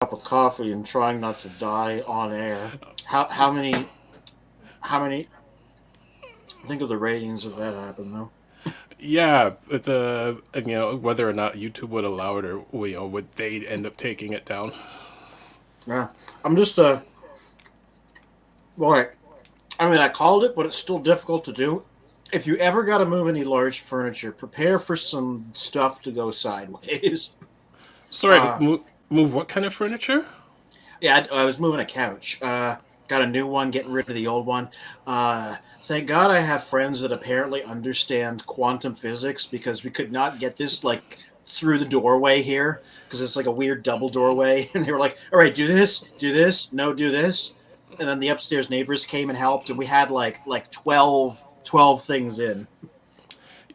cup of coffee and trying not to die on air. How many? Think of the ratings if that happened though. Yeah, whether or not YouTube would allow it, or would they end up taking it down? Yeah, I'm just boy. I mean, I called it, but it's still difficult to do. If you ever got to move any large furniture, prepare for some stuff to go sideways. Sorry, Uh, move what kind of furniture? yeah, I was moving a couch. Got a new one, getting rid of the old one. Thank God I have friends that apparently understand quantum physics because we could not get this like through the doorway here because it's like a weird double doorway, and they were like, "All right, do this, no, do this," and then the upstairs neighbors came and helped, and we had like 12 things in.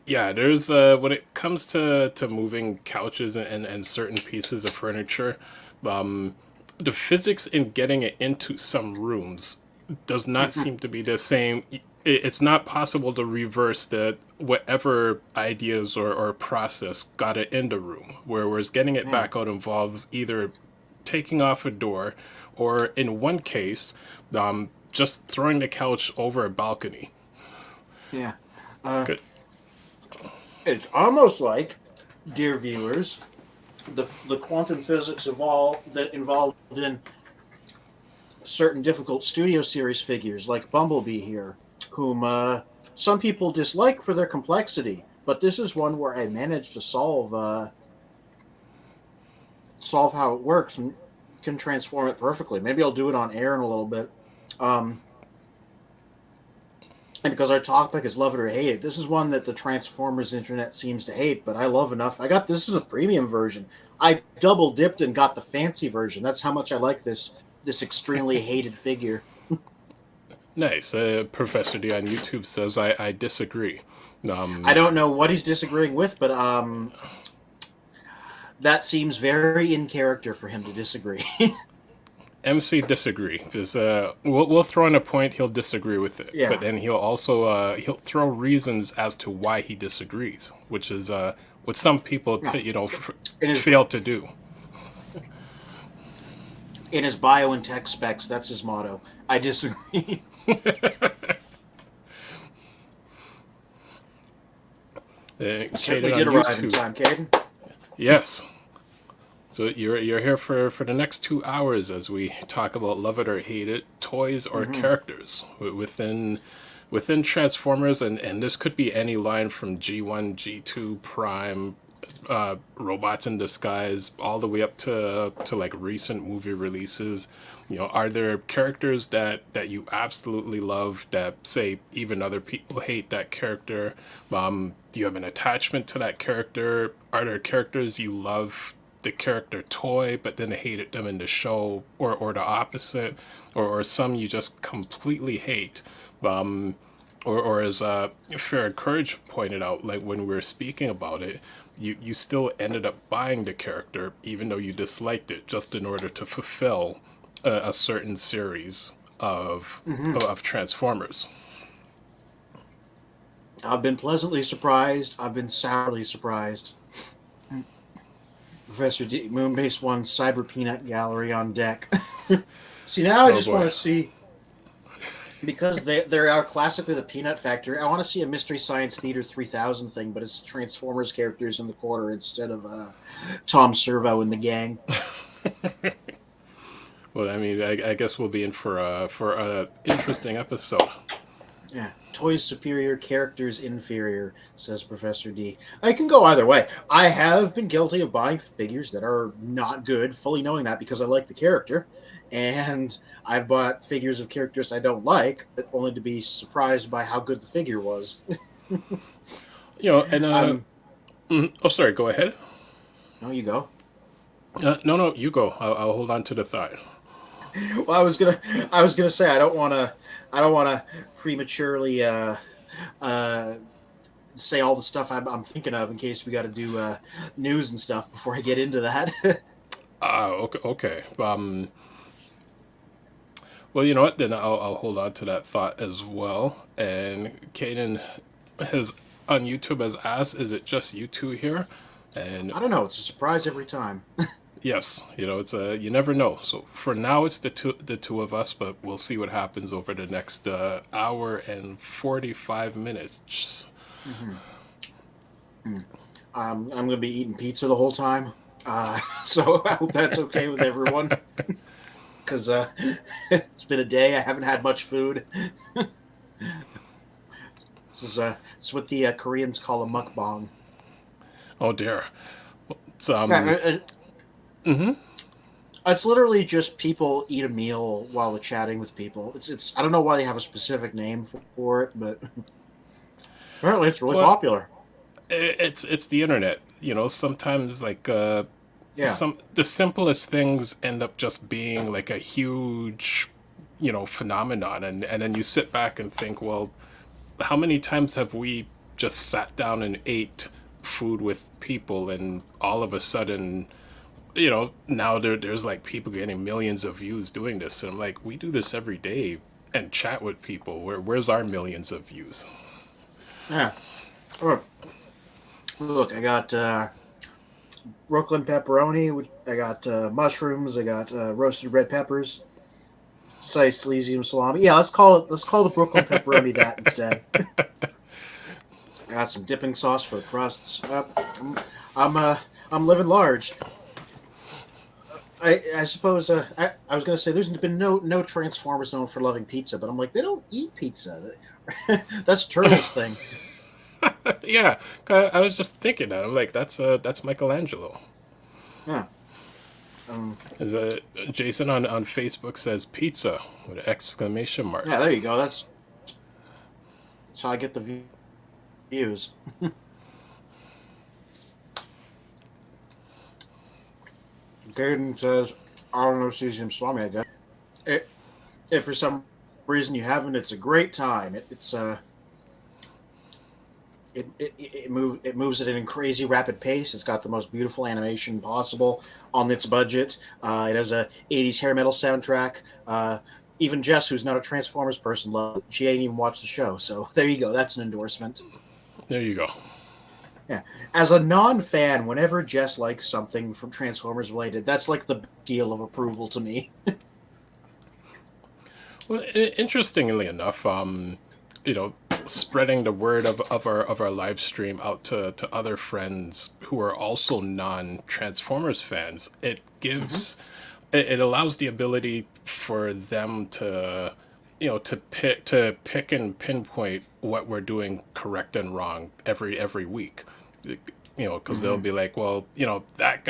Yeah, there's when it comes to moving couches and certain pieces of furniture, um, the physics in getting it into some rooms does not seem to be the same. It's not possible to reverse the whatever ideas or process got it in the room. Whereas getting it Yeah, back out involves either taking off a door, or in one case, just throwing the couch over a balcony. yeah. Uh, Good. it's almost like, dear viewers, the quantum physics of all that involved in certain difficult studio series figures like Bumblebee here, whom some people dislike for their complexity, but this is one where I managed to solve how it works and can transform it perfectly. Maybe I'll do it on air in a little bit. Um, and because our topic is love it or hate it, this is one that the Transformers internet seems to hate, but I love enough. I got this is a premium version. I double dipped and got the fancy version. That's how much I like this extremely hated figure. Nice. Professor D on YouTube says I disagree. I Um, don't know what he's disagreeing with, but that seems very in character for him to disagree. MC disagree because we'll throw in a point he'll disagree with it, but Yeah, then he'll also he'll throw reasons as to why he disagrees, which is what some people no. In his fail to do. in his bio and tech specs, that's his motto. I disagree. Certainly Caden on did arrive in YouTube, time, Caden. yes. So you're here for the next 2 hours as we talk about love it or hate it, toys or Mm-hmm. characters within Transformers, and this could be any line from G1, G2, Prime, robots in disguise, all the way up to like recent movie releases. Are there characters that you absolutely love that say even other people hate that character? Do you have an attachment to that character? Are there characters you love the character toy, but then hated them in the show, or the opposite, or some you just completely hate? Um, or as Fair Courage pointed out, like when we were speaking about it, you still ended up buying the character even though you disliked it, just in order to fulfill a certain series of Mm-hmm. of Transformers. I've been pleasantly surprised. I've been sourly surprised. Professor D, Moonbase One Cyber Peanut Gallery on deck. See, now I Oh just want boy. to see, because they are classically the Peanut Factory. I want to see a Mystery Science Theater 3000 thing, but it's Transformers characters in the corner instead of Tom Servo and the gang. Well, I mean, I guess we'll be in for a interesting episode. Yeah, toys superior, characters inferior, says Professor D. I can go either way. I have been guilty of buying figures that are not good, fully knowing that because I like the character. And I've bought figures of characters I don't like, only to be surprised by how good the figure was. And um, oh, sorry, go ahead. no, you go. No, you go. I'll hold on to the thought. Well, I was gonna say I don't want to prematurely uh, say all the stuff I'm thinking of in case we got to do news and stuff before I get into that. Okay, okay. Well, you know what? Then I'll hold on to that thought as well. And Kaden has on YouTube has asked, "Is it just you two here?" And I don't know. It's a surprise every time. Yes, it's you never know. So for now, it's the two of us, but we'll see what happens over the next hour and 45 minutes. Hmm. I'm gonna be eating pizza the whole time, so I hope that's okay with everyone. Because it's been a day. I haven't had much food. It's what the Koreans call a mukbang. Oh dear. It's Yeah, it's literally just people eat a meal while they're chatting with people. It's I don't know why they have a specific name for it, but apparently it's really well, popular. it's the internet. Sometimes like Yeah. the simplest things end up just being like a huge phenomenon, and then you sit back and think, well, how many times have we just sat down and ate food with people, and all of a sudden, now there's like people getting millions of views doing this, and I'm like, we do this every day and chat with people. Where's our millions of views? Yeah. Oh, look, I got Brooklyn pepperoni. I got mushrooms. I got roasted red peppers. Sicilian salami. Yeah, let's call the Brooklyn pepperoni that instead. I got some dipping sauce for the crusts. I'm I'm living large. I suppose I was gonna say there's been no Transformers known for loving pizza, but I'm like they don't eat pizza. That's Turtles thing. Yeah, I was just thinking that. I'm like, that's Michelangelo. Yeah. Um, Jason on Facebook says pizza with an exclamation yeah. mark. There you go. That's how I get the views. Gaden says I don't know Cesium Swami. I guess it, if for some reason you haven't, it's a great time. It moves at a crazy rapid pace. It's got the most beautiful animation possible on its budget. It has a '80s hair metal soundtrack. Even Jess, who's not a Transformers person, loves it. She ain't even watched the show. So there you go. That's an endorsement. There you go. Yeah. As a non-fan, whenever Jess likes something from Transformers related, that's like the deal of approval to me. Well, interestingly enough, you know, spreading the word of our live stream out to other friends who are also non Transformers fans, it Hmm. gives it allows the ability for them to to pick and pinpoint what we're doing correct and wrong every week. Because they'll Hmm. be like, well, that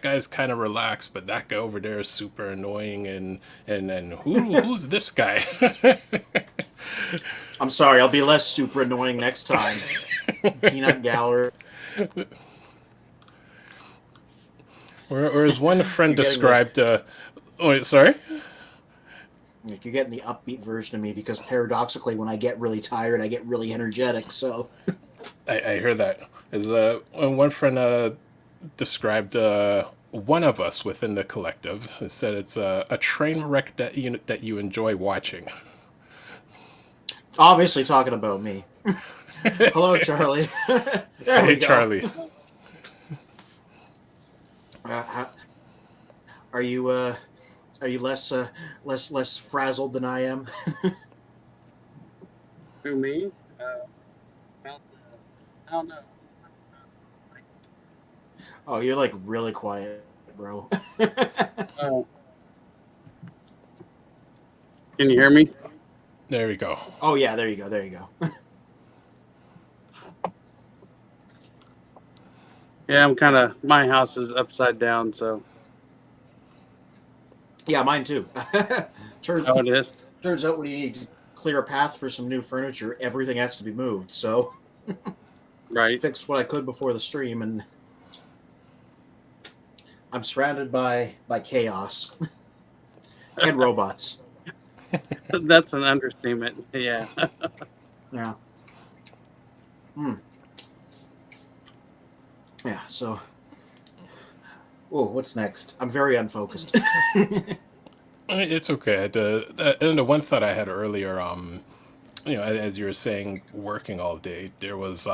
guy's kind of relaxed, but that guy over there is super annoying, and who's this guy? I'm sorry, I'll be less super annoying next time. Peanut Gallery. Or as one friend You're getting the described, oh, wait, sorry. you're getting the upbeat version of me because paradoxically, when I get really tired, I get really energetic. So I hear that. As one friend described one of us within the collective. It said it's a train wreck that you enjoy watching. obviously, talking about me. Hello, Charlie. There Hey, we go. Charlie. Uh, are you less frazzled than I am? Who, me? About the, I don't know. Oh, you're like really quiet, bro. Uh, can you hear me? There we go. Oh yeah, there you go. There you go. Yeah, my house is upside down, so. Yeah, mine too. turns Oh, it is? turns out when you need to clear a path for some new furniture, everything has to be moved. So Right. fixed what I could before the stream, and I'm surrounded by chaos and robots. That's an understatement. Yeah. Yeah. Hmm. Yeah. So, oh, what's next? I'm very unfocused. It's okay. And the one thought I had earlier, as you were saying, working all day, there was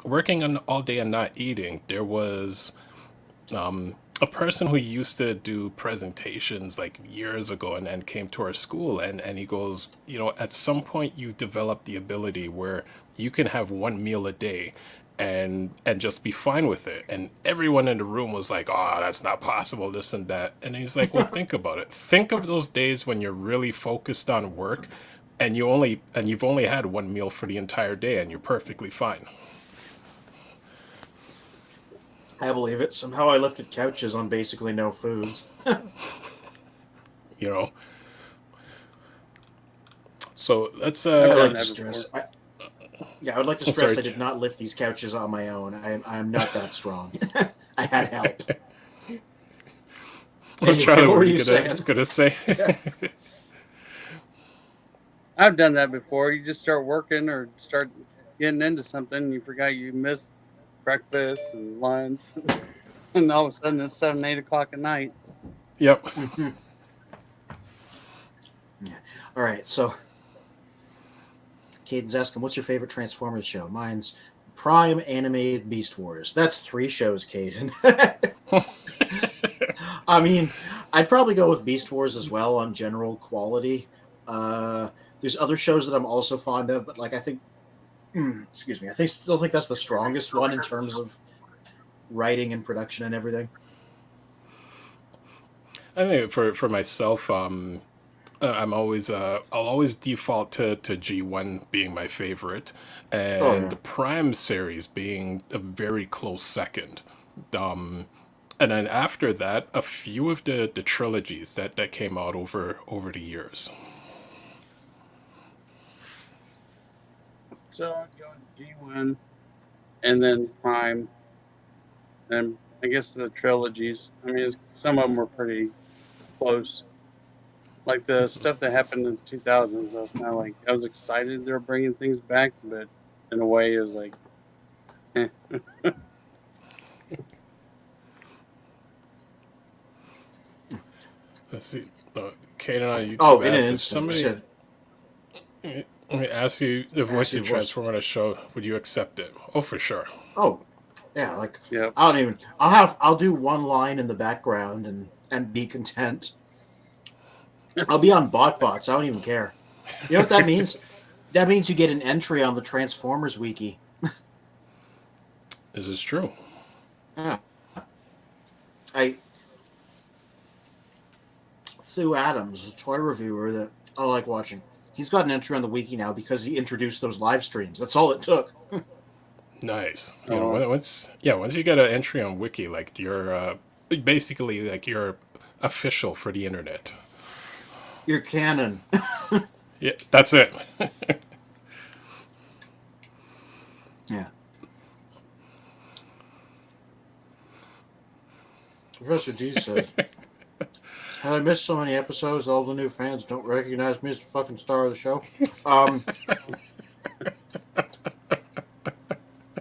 working all day and not eating. There was a person who used to do presentations like years ago and came to our school and he goes, at some point you develop the ability where you can have one meal a day and just be fine with it. And everyone in the room was like, oh, that's not possible, this and that. And he's like, well, think about it. Think of those days when you're really focused on work and you've only had one meal for the entire day and you're perfectly fine. I believe it. Somehow I lifted couches on basically no food. you know. So let's I would like to that stress. I would like to stress I did not lift these couches on my own. I'm not that strong. I had help. Well, Charlie, what what were you you saying? gonna say? I've done that before. You just start working or start getting into something, and you forgot you missed breakfast and lunch, and all of a sudden it's 7, 8 o'clock at night. Yep. Yeah. All right, so Caden's asking, what's your favorite Transformers show? Mine's Prime Animated Beast Wars. That's 3 shows, Caden. I mean, I'd probably go with Beast Wars as well on general quality. There's other shows that I'm also fond of, but like I think, excuse me, still think that's the strongest one in terms of writing and production and everything. I think for myself, I'm always I'll always default to G1 being my favorite, and the Prime series being a very close second. And then after that, a few of the trilogies that came out over the years. So I'd go with G1, and then Prime, and I guess the trilogies. I mean, some of them were pretty close. Like the stuff that happened in the 2000s, I was kind of like, I was excited they were bringing things back, but in a way, it was like, eh. Let's see. Kaden on YouTube. Oh, in an if instant. somebody, let me ask you the voice of Transformer on a show, would you accept it? Oh, for sure. Oh, yeah. Like, Yep. I'll do one line in the background and be content. I'll be on BotBots. I don't even care. You know what that means? That means you get an entry on the Transformers wiki. This is true. Yeah. Sue Adams, a toy reviewer that I like watching. He's got an entry on the wiki now because he introduced those live streams. That's all it took. Nice. Once you get an entry on wiki, like you're basically like you're official for the internet. You're canon. Yeah, that's it. Yeah. Professor D says, have I missed so many episodes? All the new fans don't recognize me as the fucking star of the show.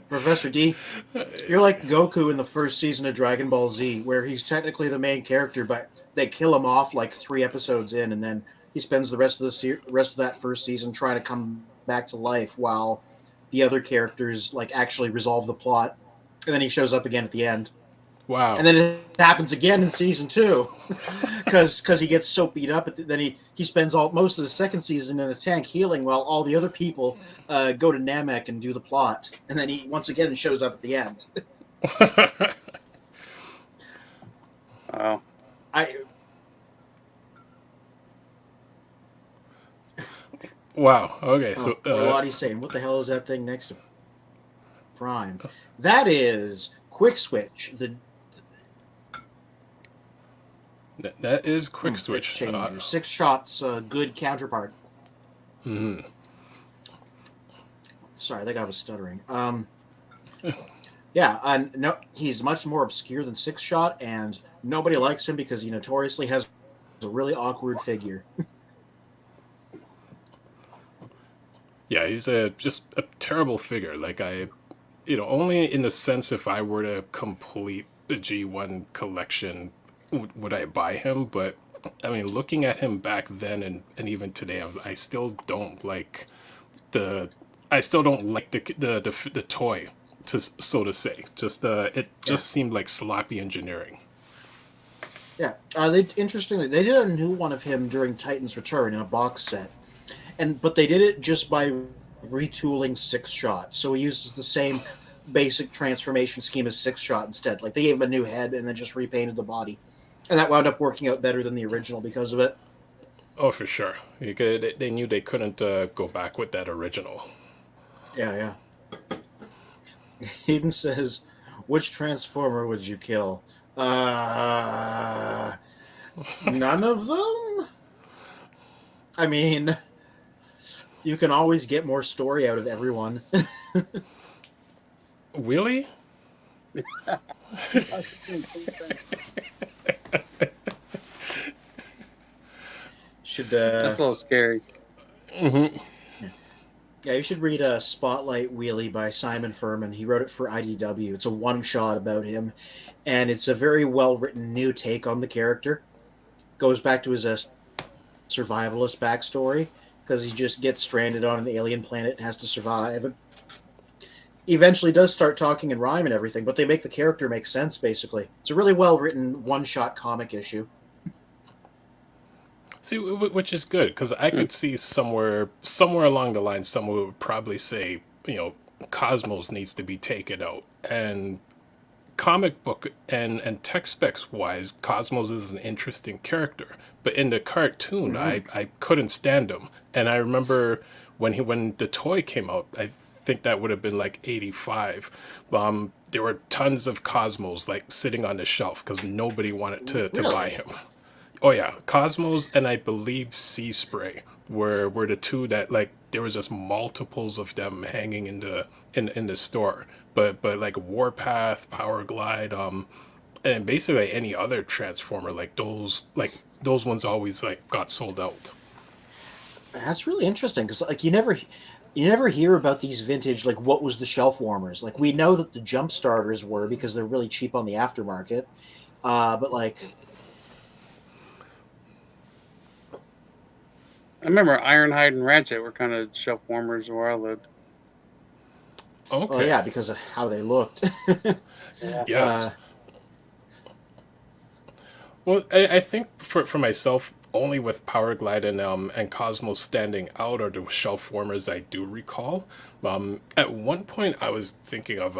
Professor D, you're like Goku in the first season of Dragon Ball Z, where he's technically the main character, but they kill him off like 3 episodes in, and then he spends the rest of that first season trying to come back to life while the other characters like actually resolve the plot, and then he shows up again at the end. Wow. And then it happens again in season 2 because he gets so beat up. Then he spends most of the second season in a tank healing while all the other people go to Namek and do the plot. And then he once again shows up at the end. Wow. Wow. Okay. So Lottie's saying, what the hell is that thing next to Prime? That is Quick Switch, that is Quick Switch. Changer. 6 shots, good counterpart. Mm-hmm. Sorry, I think I was stuttering. Yeah, and no, he's much more obscure than 6 Shot, and nobody likes him because he notoriously has a really awkward figure. Yeah, he's just a terrible figure. Like only in the sense if I were to complete the G1 collection would I buy him, but I mean, looking at him back then and even today, I still don't like the toy, so to say. Just it just seemed like sloppy engineering. Yeah. Interestingly, they did a new one of him during Titan's Return in a box set, but they did it just by retooling Six Shot. So he uses the same basic transformation scheme as Six Shot instead. Like they gave him a new head and then just repainted the body, and that wound up working out better than the original because of it. Oh, for sure. They knew they couldn't go back with that original. Yeah, yeah. Hayden says, "Which Transformer would you kill?" Uh, None of them. I mean, you can always get more story out of everyone. Really? Should That's a little scary. Mm-hmm. Yeah, you should read Spotlight Wheelie by Simon Furman. He wrote it for IDW. It's a one shot about him, and it's a very well written new take on the character. Goes back to his survivalist backstory because he just gets stranded on an alien planet and has to survive. And eventually does start talking in rhyme and everything, but they make the character make sense, basically. It's a really well written one shot comic issue. See, which is good because I could see somewhere along the line, someone would probably say, Cosmos needs to be taken out, and comic book and tech specs wise, Cosmos is an interesting character, but in the cartoon, I couldn't stand him, and I remember when the toy came out, I think that would have been like 85. There were tons of Cosmos like sitting on the shelf because nobody wanted to Really? buy him. Oh yeah, Cosmos and I believe Sea Spray were the two that like there was just multiples of them hanging in the store. But like Warpath, Power Glide, and basically any other Transformer those ones always like got sold out. That's really interesting because like you never hear about these vintage like what was the shelf warmers. Like we know that the jump starters were because they're really cheap on the aftermarket. But like I remember Ironhide and Ratchet were kind of shelf warmers where I lived. Okay. well, yeah, because of how they looked. Yeah. Yes. uh, Well, I think for myself, only with Power Glide and Cosmos standing out are the shelf warmers I do recall. At one point, I was thinking of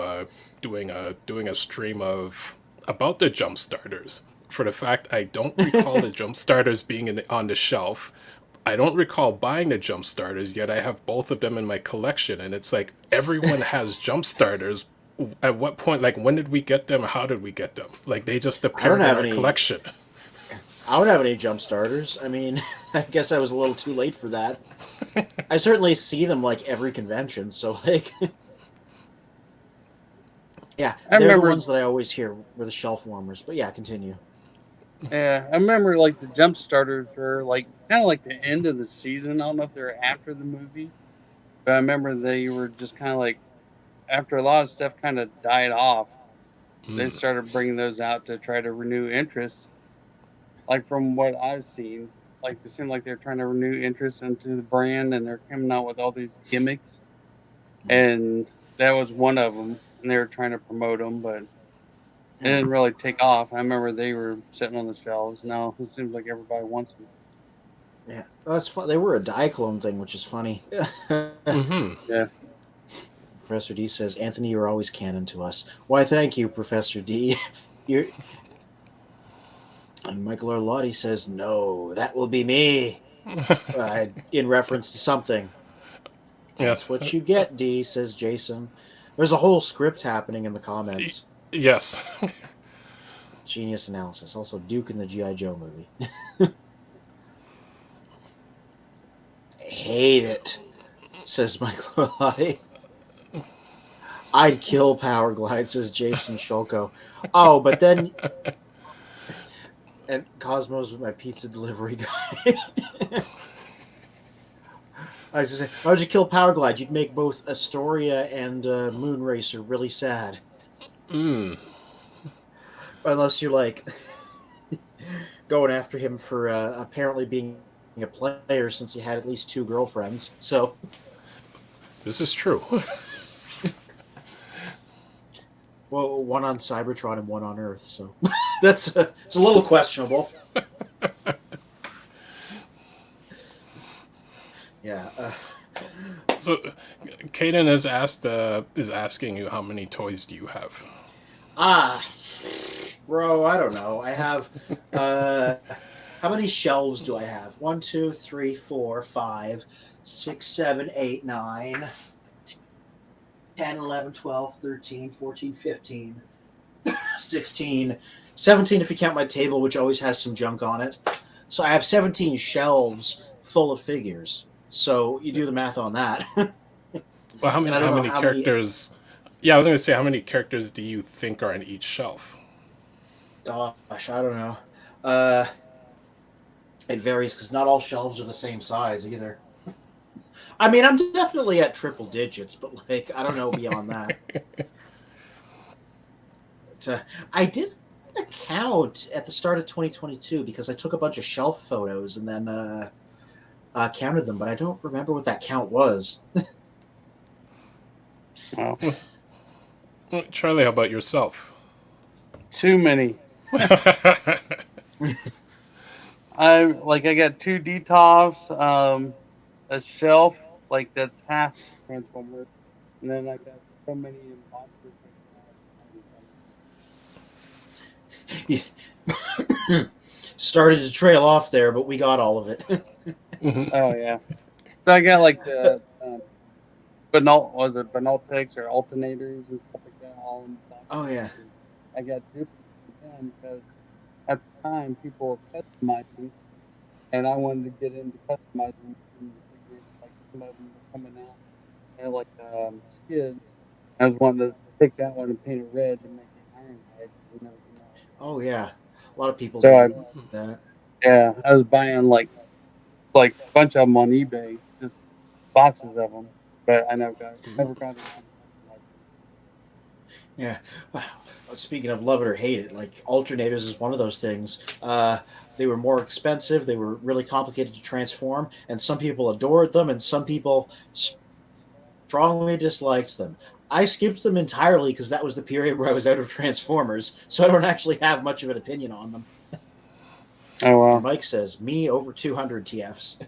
doing a stream of about the jump starters. For the fact I don't recall the jump starters being on the shelf. I don't recall buying the jump starters, yet I have both of them in my collection, and it's like everyone has jump starters. At what point, like, when did we get them? How did we get them? Like, they just I don't appeared in have our any. collection. I don't have any jump starters. I mean, I guess I was a little too late for that. I certainly see them like every convention, so like, yeah, I they're the remember. ones that I always hear were the shelf warmers. But yeah, continue. Yeah, I remember like the jump starters were like kind of like the end of the season. I don't know if they're after the movie, but I remember they were just kind of like after a lot of stuff kind of died off. They started bringing those out to try to renew interest. Like from what I've seen, like it seemed like they're trying to renew interest into the brand, and they're coming out with all these gimmicks, and that was one of them. And they were trying to promote them, but it didn't really take off. I remember they were sitting on the shelves. Now it seems like everybody wants them. Yeah, well, that's fun. They were a Diaclone thing, which is funny. Mm-hmm. Yeah. Professor D says, "Anthony, you're always canon to us." Why, thank you, Professor D. You're... And Michael Arlotti says, "No, that will be me," in reference to something. That's Yes. what you get, D, says Jason. There's a whole script happening in the comments. Yes. Genius analysis. Also, Duke in the G.I. Joe movie. Hate it, says Michael Arlotti. I'd kill Power Glide, says Jason Shulko. Oh, but then... And Cosmos was my pizza delivery guy. I was just saying, why would you kill Power Glide? You'd make both Astoria and Moonracer really sad. Unless you're like going after him for apparently being a player since he had at least 2 girlfriends. So This is true. well, one on Cybertron and one on Earth. So It's a little questionable. Yeah. So, Kaden is asking you, how many toys do you have? Bro, I don't know. I have. How many shelves do I have? 1, 2, 3, 4, 5, 6, 7, 8, 9, 10, 11, 12, 13, 14, 15, 16, 17 if you count my table, which always has some junk on it. So I have 17 shelves full of figures. So you do the math on that. Well, And I how don't know many how many. characters? Yeah, I was gonna say, how many characters do you think are on each shelf? Gosh, I don't know. Uh, it varies because not all shelves are the same size either. I mean, I'm definitely at triple digits, but like, I don't know beyond that. But, I did a count at the start of 2022 because I took a bunch of shelf photos and then counted them, but I don't remember what that count was. Well, Charlie, how about yourself? too many. I got 2 detops, a shelf like that's half Transformers, and then I got so many in boxes Started to trail off there, but we got all of it. Mhm. Oh yeah. So I got like the Benaltecs or alternators and stuff like that all in Oh boxes. yeah. And I got duplicates of them because at the time people were customizing, and I wanted to get into customizing the figures. Like some of them were coming out and like skids. I was wanting to take that one and paint it red to make it Ironhide and everything else. Oh yeah. A lot of people So did that. I was buying like a bunch of them on eBay, just boxes of them. But I never got around to customizing. Yeah. Wow. Speaking of love it or hate it, like alternators is one of those things. They were more expensive. They were really complicated to transform, and some people adored them, and some people strongly disliked them. I skipped them entirely because that was the period where I was out of Transformers, so I don't actually have much of an opinion on them. Oh And well. Mike says, "Me over 200 TFs."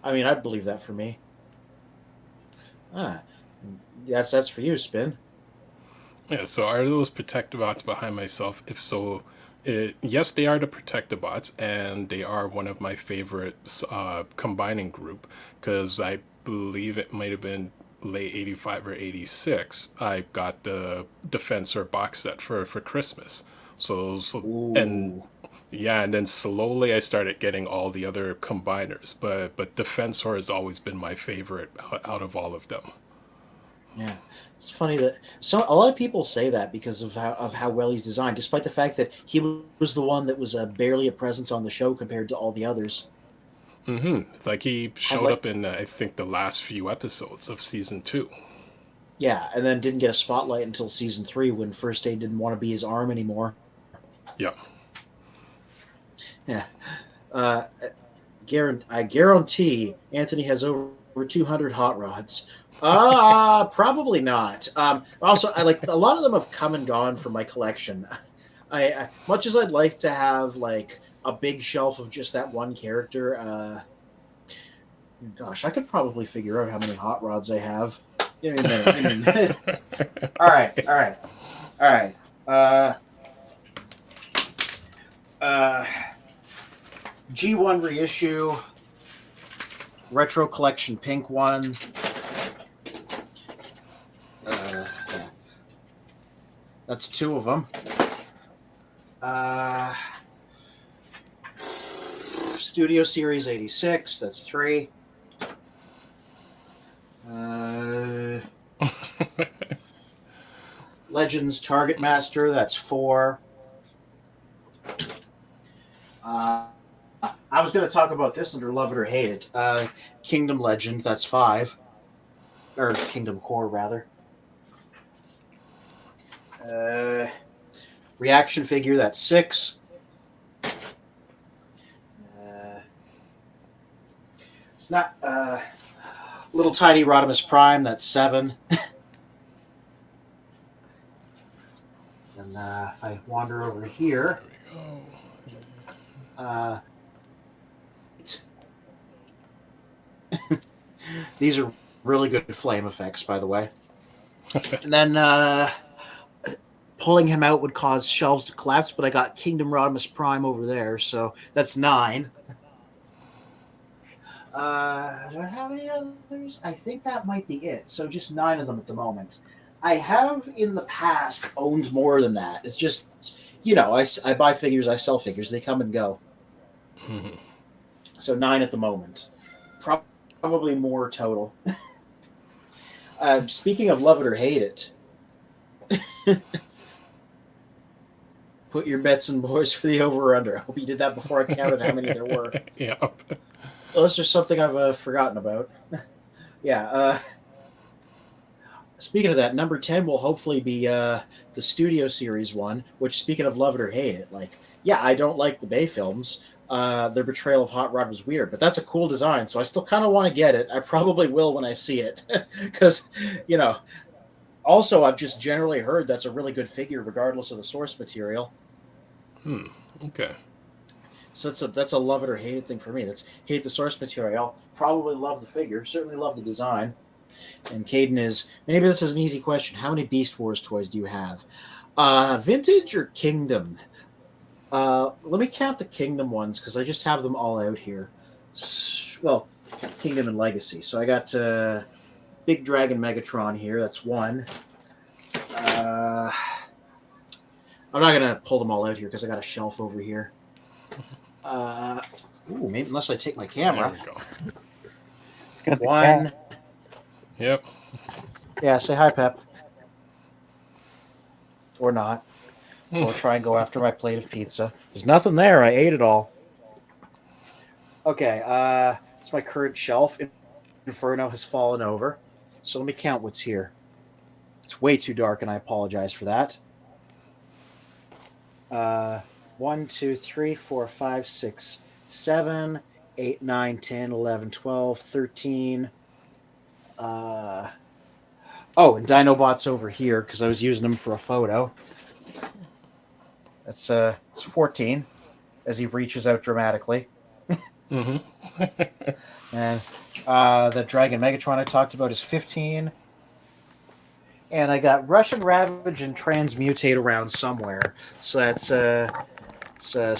I mean, I'd believe that for me. Ah, that's for you, Spin. Yeah, so are those Protectobots behind myself? If so, yes, they are the Protectobots, and they are one of my favorites combining group, because I believe it might have been late 85 or 86. I got the Defensor box set for Christmas. And Ooh, yeah, and then slowly I started getting all the other combiners, but Defensor has always been my favorite out of all of them. yeah. It's funny that a lot of people say that because of how well he's designed, despite the fact that he was the one that was barely a presence on the show compared to all the others. It's like he Had showed like up in I think the last few episodes of season 2. Yeah, and then didn't get a spotlight until season 3 when First Aid didn't want to be his arm anymore. Yeah. Yeah. Uh, I guarantee Anthony has over 200 hot rods. Probably not. Also, I like a lot of them have come and gone from my collection. I much as I'd like to have like a big shelf of just that one character. Gosh, I could probably figure out how many hot rods I have. Give me a minute. Give me a minute. All right. All right. All right. Uh, G1 reissue, retro collection pink one. Yeah. That's 2 of them. Studio Series 86, that's 3. Legends Target Master, that's 4. I was going to talk about this under Love It or Hate It. Kingdom Legend, that's 5. Or Kingdom Core, rather. Reaction Figure, that's 6. It's not. Little Tiny Rodimus Prime, that's 7. if I wander over here, these are really good flame effects, by the way. And then pulling him out would cause shelves to collapse, but I got Kingdom Rodimus Prime over there, so that's 9. Do I have any others? I think that might be it. So just 9 of them at the moment. I have in the past owned more than that. It's just, I buy figures, I sell figures, they come and go. Mm-hmm. So 9 at the moment. Probably more total. Speaking of love it or hate it, put your bets in, boys, for the over or under. I hope you did that before I counted how many there were. Yeah. Unless there's something I've forgotten about. Yeah. Speaking of that, number 10 will hopefully be the Studio Series one, which, speaking of love it or hate it, I don't like the Bay films. Their portrayal of Hot Rod was weird, but that's a cool design, so I still kind of want to get it. I probably will when I see it. Because, also, I've just generally heard that's a really good figure, regardless of the source material. Okay. So that's a love it or hate it thing for me. That's hate the source material, probably love the figure, certainly love the design. And Caden maybe this is an easy question. How many Beast Wars toys do you have? Vintage or Kingdom? Let me count the Kingdom ones, because I just have them all out here. Well, Kingdom and Legacy. So I got Big Dragon Megatron here. That's 1. I'm not going to pull them all out here, because I got a shelf over here. Maybe unless I take my camera. There Got the 1. cat. Yep. Yeah, say hi, Pep. Or not. Or try and go after my plate of pizza. There's nothing there. I ate it all. Okay, it's my current shelf. Inferno has fallen over. So let me count what's here. It's way too dark, and I apologize for that. 1, 2, 3, 4, 5, 6, 7, 8, 9, 10, 11, 12, 13. And Dinobots over here, because I was using them for a photo. It's 14, as he reaches out dramatically. Mm-hmm. And the Dragon Megatron I talked about is 15. And I got Russian Ravage and Transmutate around somewhere. So that's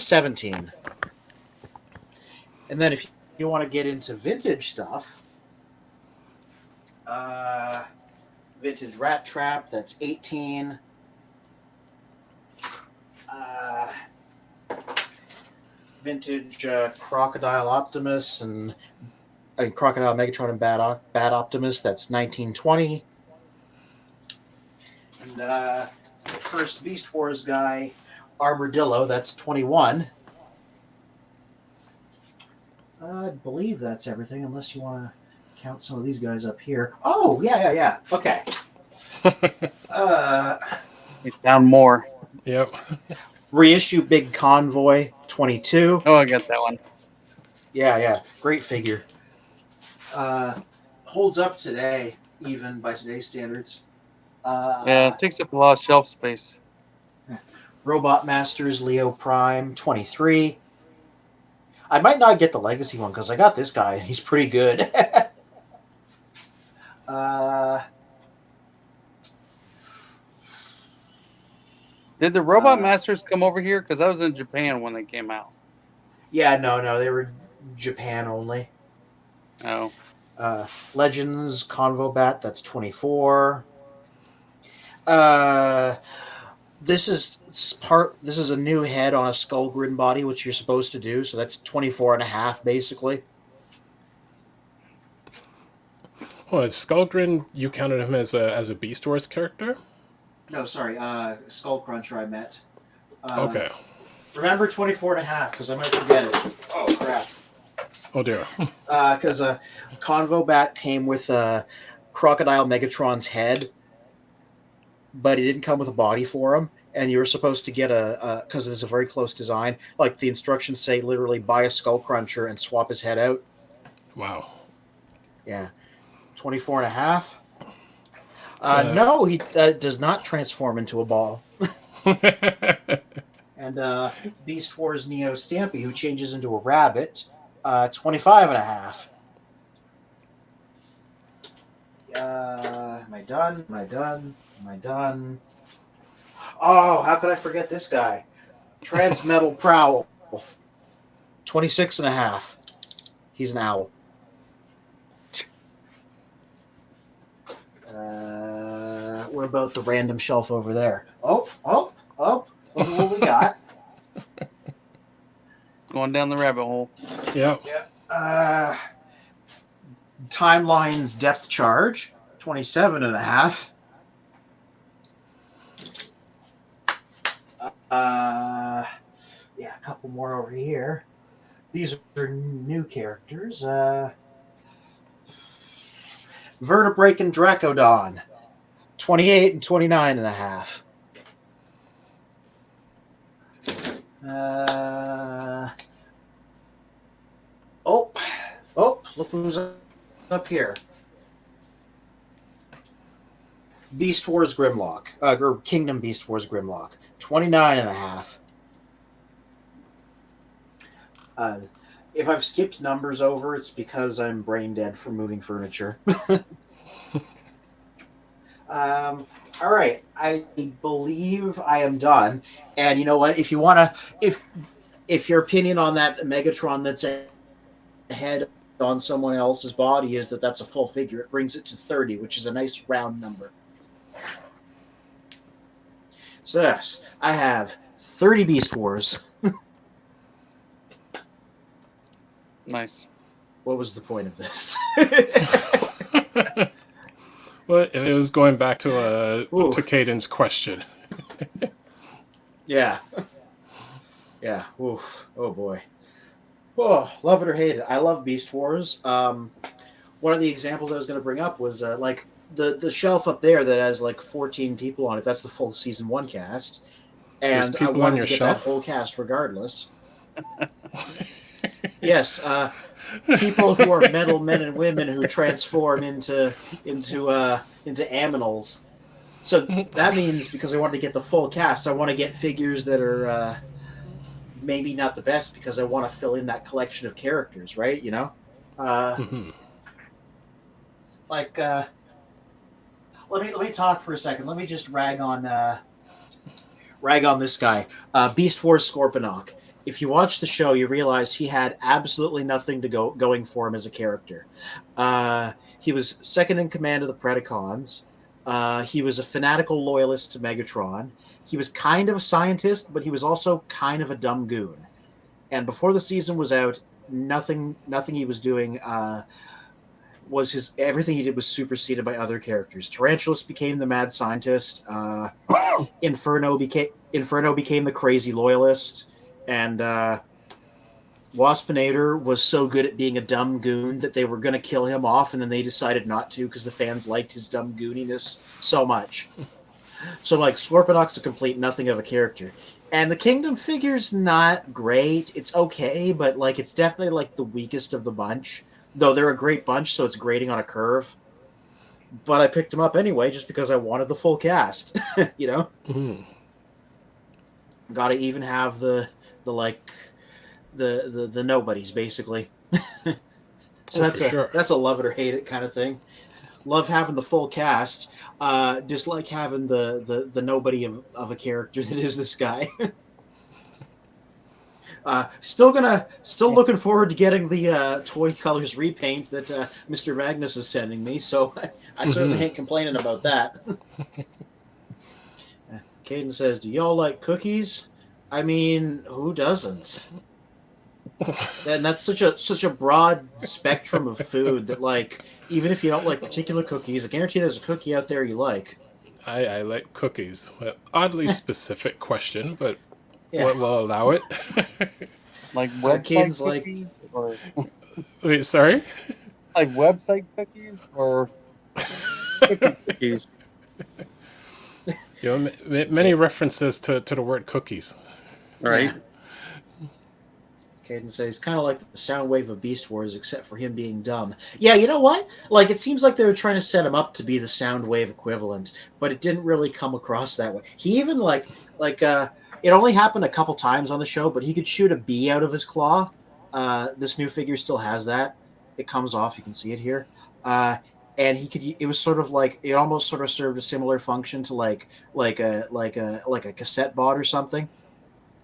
17. And then if you want to get into vintage stuff, vintage Rat Trap, that's 18. Vintage Crocodile Optimus and Crocodile Megatron and Bad Optimus, that's 1920. And the first Beast Wars guy, Armadillo, that's 21. I believe that's everything, unless you want to count some of these guys up here. Oh, yeah. Okay. He's down more. Yep. Reissue Big Convoy, 22. Oh, I got that one. Yeah. Great figure. Holds up today, even by today's standards. Yeah, it takes up a lot of shelf space. Robot Masters Leo Prime, 23. I might not get the Legacy one, because I got this guy, and he's pretty good. Did the Robot Masters come over here? Because I was in Japan when they came out. Yeah, no, they were Japan only. Oh. Legends Convobat, that's 24. This is a new head on a skull grid body, which you're supposed to do, so that's 24 and a half, basically. Well, Skullgrin, you counted him as a Beast Wars character? No, sorry, Skull Cruncher I met. Okay. Remember 24 and a half, because I might forget it. Oh, crap. Oh, dear. Because Convobat came with Crocodile Megatron's head, but he didn't come with a body for him, and you were supposed to get because it's a very close design, like the instructions say, literally buy a Skull Cruncher and swap his head out. Wow. Yeah. 24 and a half. No, he does not transform into a ball. And Beast Wars Neo Stampy, who changes into a rabbit, 25 and a half. Am I done? Am I done? Am I done? Oh, how could I forget this guy? Transmetal Prowl, 26 and a half. He's an owl. What about the random shelf over there? Oh, look at what we got. Going down the rabbit hole. Yep. Timeline's Depth Charge, 27 and a half. Yeah, a couple more over here. These are new characters. Vertebrake and Dracodon, 28 and 29 and a half. Look who's up here. Beast Wars Grimlock, or Kingdom Beast Wars Grimlock, 29 and a half. If I've skipped numbers over, it's because I'm brain dead from moving furniture. All right, I believe I am done. And you know what? If you want to, if your opinion on that Megatron that's ahead on someone else's body is that that's a full figure, it brings it to 30, which is a nice round number. So yes, I have 30 Beast Wars. Nice. What was the point of this? Well, it was going back to Caden's question. Yeah. Yeah. Oof. Oh boy. Oh, love it or hate it. I love Beast Wars. One of the examples I was going to bring up was like the shelf up there that has like 14 people on it. That's the full season 1 cast, and I wanted to get that whole cast regardless. Yes, people who are metal men and women who transform into aminals. So that means because I wanted to get the full cast, I want to get figures that are maybe not the best because I want to fill in that collection of characters, right? You know, like let me talk for a second. Let me just rag on this guy, Beast Wars Scorponok. If you watch the show, you realize he had absolutely nothing to going for him as a character. He was second in command of the Predacons. He was a fanatical loyalist to Megatron. He was kind of a scientist, but he was also kind of a dumb goon. And before the season was out, nothing he was doing was everything he did was superseded by other characters. Tarantulas became the mad scientist. Inferno became the crazy loyalist. And Waspinator was so good at being a dumb goon that they were going to kill him off, and then they decided not to because the fans liked his dumb gooniness so much. So, like, Scorponok's a complete nothing of a character. And the Kingdom figure's not great. It's okay, but, like, it's definitely, like, the weakest of the bunch. Though they're a great bunch, so it's grading on a curve. But I picked them up anyway just because I wanted the full cast, you know? Mm-hmm. Gotta even have the nobodies, basically. So that's a love it or hate it kind of thing. Love having the full cast. Dislike having the nobody of a character that is this guy. Still looking forward to getting the Toy Colors repaint that Mr. Magnus is sending me. So I certainly ain't complaining about that. Caden says, "Do y'all like cookies?" I mean, who doesn't? And that's such a broad spectrum of food that, like, even if you don't like particular cookies, I guarantee there's a cookie out there you like. I like cookies. Oddly specific question, but Yeah. we'll allow it. Like website cookies, or wait, sorry? Like website cookies or cookies? You know, many references to the word cookies. Right. Caden says, kind of like the sound wave of Beast Wars, except for him being dumb. Yeah, you know what? Like, it seems like they were trying to set him up to be the sound wave equivalent, but it didn't really come across that way. He even, it only happened a couple times on the show, but he could shoot a bee out of his claw. This new figure still has that. It comes off. You can see it here. And he could. It was sort of like it almost sort of served a similar function to like a cassette bot or something.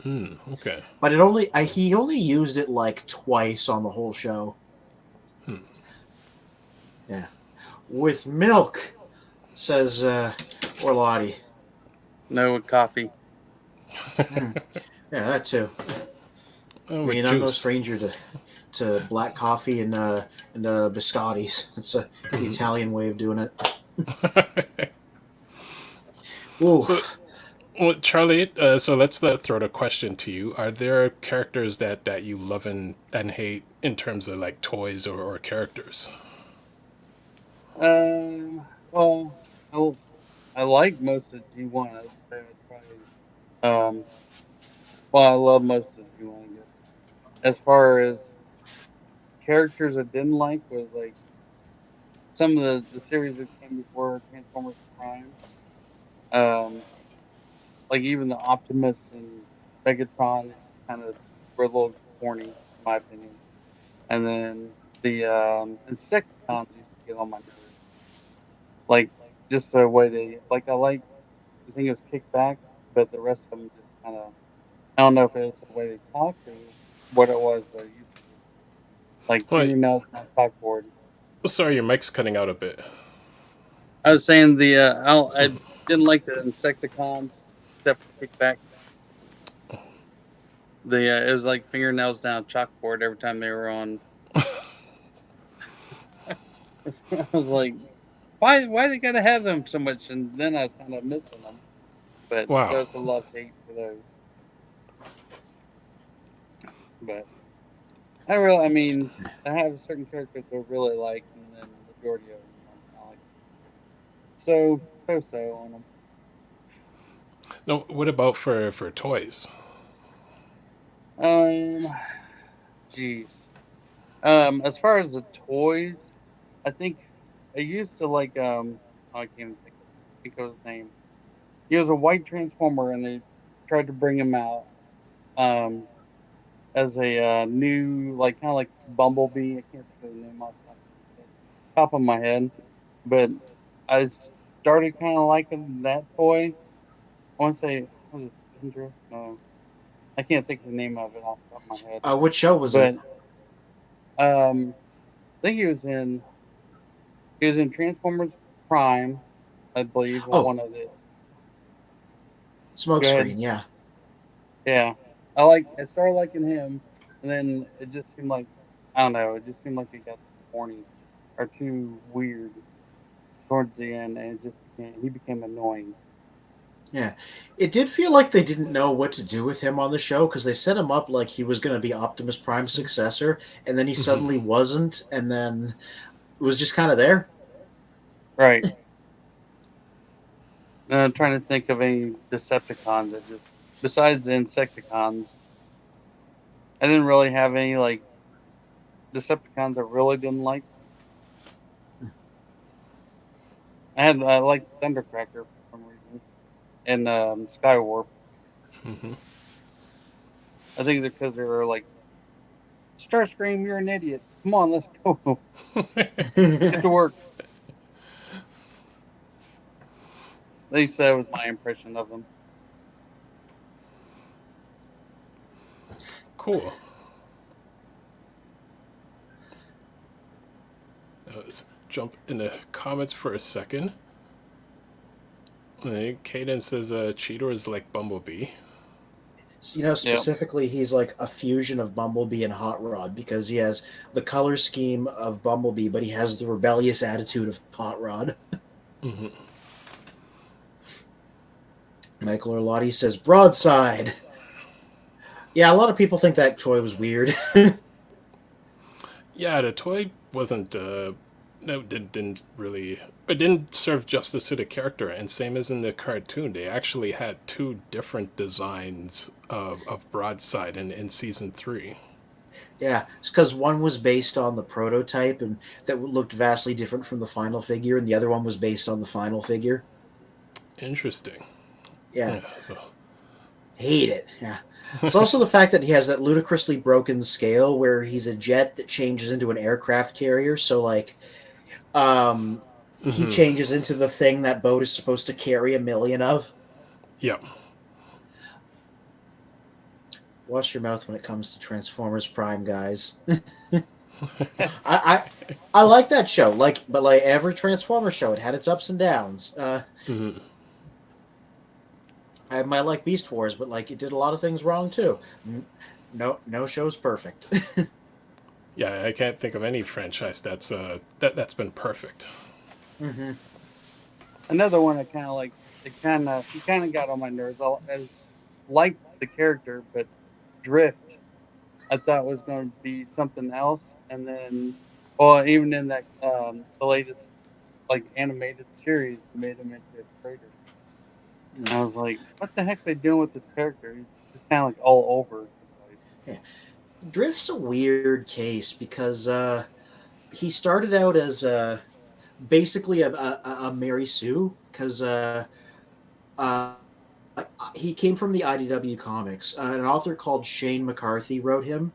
Okay. But he only used it like twice on the whole show. Yeah. With milk, says Orlotti. No, with coffee. Yeah, that too. Oh, I mean, I'm no stranger to black coffee and biscottis. It's the Italian way of doing it. Oof. So, well, Charlie, so let's throw the question to you. Are there characters that you love and hate in terms of like toys or characters? Well, I like most of G1. I would say probably, well, I love most of G1, I guess. As far as characters I didn't like was like some of the series that came before Transformers Prime. Like even the Optimus and Megatron kind of were a little corny, in my opinion. And then the Insecticons used to get on my nerves. Like just the way they like. I think it was Kickback, but the rest of them just kind of. I don't know if it was the way they talked or what it was, but it used to like fingernails on chalkboard. Sorry, your mic's cutting out a bit. I was saying I didn't like the Insecticons except for Kickback. It was like fingernails down chalkboard every time they were on. I was like, why they gotta have them so much? And then I was kind of missing them. But there's a lot of hate for those. But I have certain characters I really like, and then the majority of them I like. So on them. No, what about for toys? Jeez. As far as the toys, I think I used to like I can't even think of his name. He was a white transformer, and they tried to bring him out as a new, like kind of like Bumblebee. I can't think of the name off the top of my head, but I started kind of liking that toy. I want to say, was it Spindrift? No, I can't think of the name of it off the top of my head. What show was it? I think he was in Transformers Prime, I believe. One of the Smokescreen, yeah. Yeah. I started liking him, and then it just seemed like, I don't know, it just seemed like it got corny or too weird towards the end, and he became annoying. Yeah, it did feel like they didn't know what to do with him on the show because they set him up like he was going to be Optimus Prime's successor, and then he suddenly wasn't, and then it was just kind of there. Right. I'm trying to think of any Decepticons that besides the Insecticons, I didn't really have any like Decepticons I really didn't like. I liked Thundercracker for some reason, and Skywarp. I think they're because they were like, Starscream, you're an idiot. Come on, let's go. Get to work. At least that was my impression of them. Cool. Let's jump in the comments for a second. Caden says Cheetor is like Bumblebee. Specifically, he's like a fusion of Bumblebee and Hot Rod because he has the color scheme of Bumblebee, but he has the rebellious attitude of Hot Rod. Michael Orlotti says broadside. Yeah, a lot of people think that toy was weird. Yeah, the toy wasn't. Didn't really. It didn't serve justice to the character, and same as in the cartoon, they actually had two different designs of Broadside in season 3. Yeah, it's because one was based on the prototype and that looked vastly different from the final figure, and the other one was based on the final figure. Interesting. Yeah, Yeah. So. hate it. Yeah. It's also the fact that he has that ludicrously broken scale where he's a jet that changes into an aircraft carrier. So, like, um, he Mm-hmm. changes into the thing that boat is supposed to carry a million of. Yep. Watch your mouth when it comes to Transformers Prime, guys. I I like that show. But like every Transformer show, it had its ups and downs. Mm-hmm. I might like Beast Wars, but like it did a lot of things wrong too. No show's perfect. Yeah, I can't think of any franchise that's been perfect. hmm Another one I kind of like. He kind of got on my nerves. I liked the character, but Drift I thought was going to be something else, and then, well, even in that the latest like animated series, they made him into a traitor. And I was like, what the heck are they doing with this character? He's just kind of like all over the place. Yeah. Drift's a weird case because he started out as basically a Mary Sue because uh, he came from the IDW comics. An author called Shane McCarthy wrote him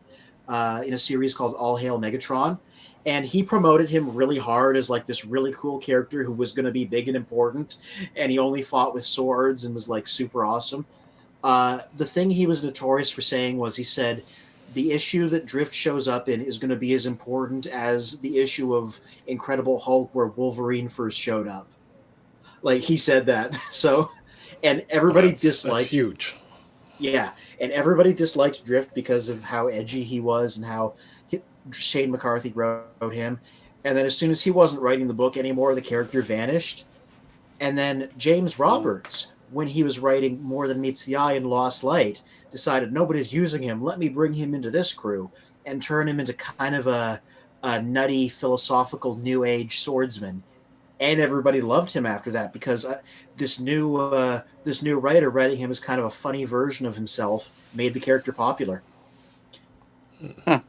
in a series called All Hail Megatron. And he promoted him really hard as like this really cool character who was going to be big and important. And he only fought with swords and was like super awesome. The thing he was notorious for saying was he said, the issue that Drift shows up in is going to be as important as the issue of Incredible Hulk where Wolverine first showed up. Like he said that. So, and Oh, everybody that's disliked, huge. yeah, and everybody disliked Drift because of how edgy he was and how Shane McCarthy wrote him. And then as soon as he wasn't writing the book anymore, the character vanished. And then James Mm. Roberts, when he was writing More Than Meets the Eye and Lost Light, decided nobody's using him. Let me bring him into this crew and turn him into kind of a nutty, philosophical, new age swordsman. And everybody loved him after that because this new writer writing him as kind of a funny version of himself made the character popular. Huh.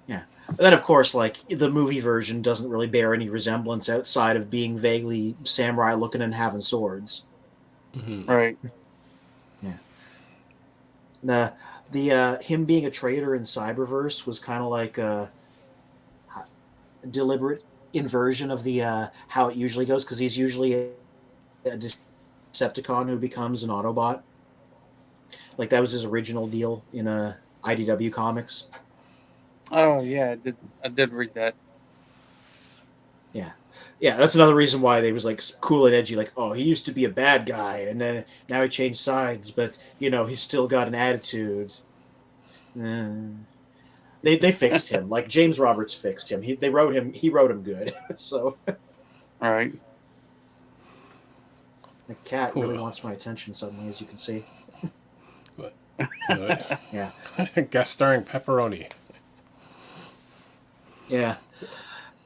Yeah. And then, of course, like the movie version doesn't really bear any resemblance outside of being vaguely samurai looking and having swords. Mm-hmm. Right. Yeah. Nah, the him being a traitor in Cyberverse was kind of like a deliberate inversion of the how it usually goes because he's usually a Decepticon who becomes an Autobot. Like that was his original deal in IDW comics. Oh yeah, I did read that. Yeah, yeah, that's another reason why they was like cool and edgy. Like, oh, he used to be a bad guy, and then now he changed sides, but he's still got an attitude. Uh, they fixed him. Like James Roberts fixed him. They wrote him. He wrote him good. So All right. the cat really Cool. wants my attention suddenly, as you can see. But, uh, Yeah, guest starring Pepperoni. yeah.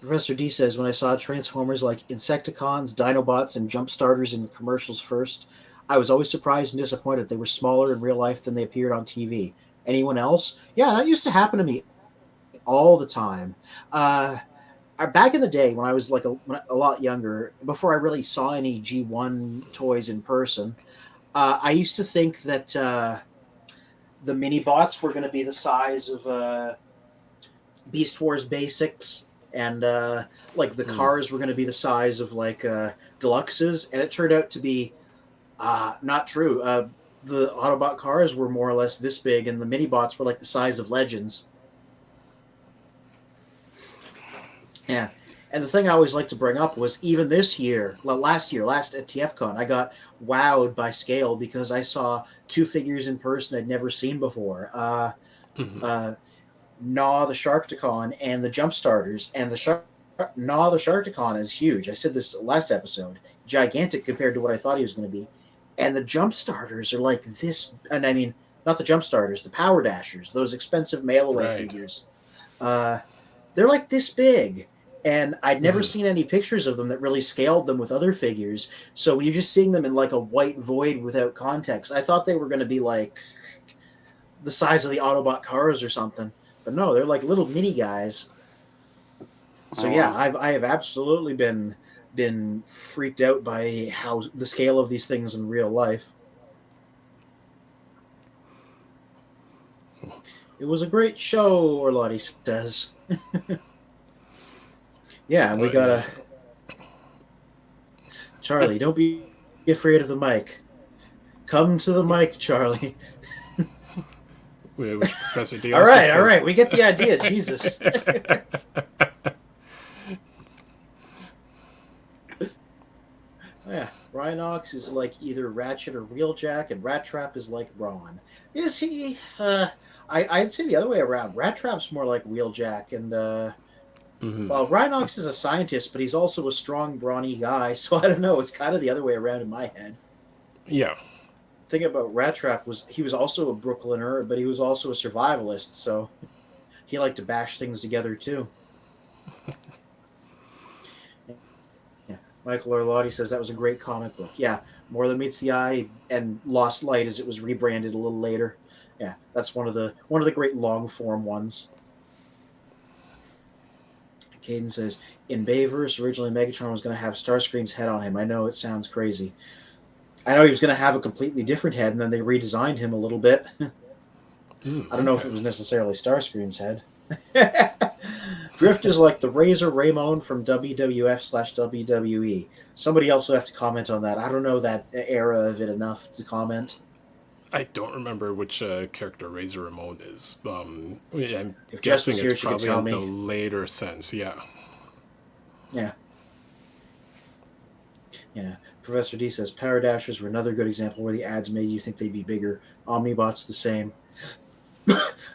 Professor D says, when I saw Transformers like Insecticons, Dinobots, and Jump Starters in the commercials first, I was always surprised and disappointed. They were smaller in real life than they appeared on TV. Anyone else? Yeah, that used to happen to me all the time. Uh, Back in the day when I was like a lot younger, before I really saw any G1 toys in person, I used to think that the mini bots were going to be the size of Beast Wars basics, and like the Mm. cars were going to be the size of like deluxes, and it turned out to be not true. The Autobot cars were more or less this big, and the mini bots were like the size of Legends. Yeah. And the thing I always like to bring up was even this year, last year, last at TFCon, I got wowed by scale because I saw two figures in person I'd never seen before. Mm-hmm. Uh, Gnaw the Sharkticon and the Jump Starters. And Gnaw the Sharkticon is huge. I said this last episode, gigantic compared to what I thought he was going to be. And the Jump Starters are like this, and I mean, not the Jump Starters, the Power Dashers, those expensive mail away Right. figures. Uh, they're like this big. And I'd never Mm-hmm. seen any pictures of them that really scaled them with other figures. So when you're just seeing them in like a white void without context, I thought they were going to be like the size of the Autobot cars or something. But no, they're like little mini guys. So Oh, yeah, wow. I have absolutely been freaked out by how the scale of these things in real life. It was a great show, Orlotti says. Yeah, and we got Yeah. a Charlie. Don't be afraid of the mic. Come to the mic, Charlie. Which Professor D also All says. right. We get the idea. Jesus. Yeah, Rhinox is like either Ratchet or Wheeljack, and Rat Trap is like Brawn. Is he? I'd say the other way around. Rat Trap's more like Wheeljack, and well, Rhinox is a scientist, but he's also a strong, brawny guy. So I don't know. It's kind of the other way around in my head. Yeah. Thing about Rat Trap was he was also a Brooklyner, but he was also a survivalist, so he liked to bash things together too. Yeah. Michael Orlotti says that was a great comic book. Yeah, More Than Meets the Eye and Lost Light as it was rebranded a little later. Yeah, that's one of the great long form ones. Caden says in Bayverse, originally Megatron was going to have Starscream's head on him. I know it sounds crazy. I know he was going to have a completely different head, and then they redesigned him a little bit. I don't know if it was necessarily Starscream's head. Drift is like the Razor Ramon from WWF/WWE. Somebody else will have to comment on that. I don't know that era of it enough to comment. I don't remember which character Razor Ramon is. I'm If Jess guessing was here, it's she could probably tell in the me. later sense. Yeah. Yeah. Yeah. Professor D says Paradashers were another good example where the ads made you think they'd be bigger. Omnibots the same.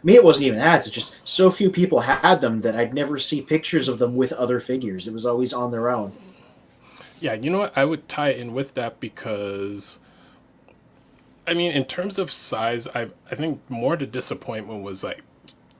Me, it wasn't even ads. It's just so few people had them that I'd never see pictures of them with other figures. It was always on their own. Yeah, you know what? I would tie it in with that because, I mean, in terms of size, I think more the disappointment was like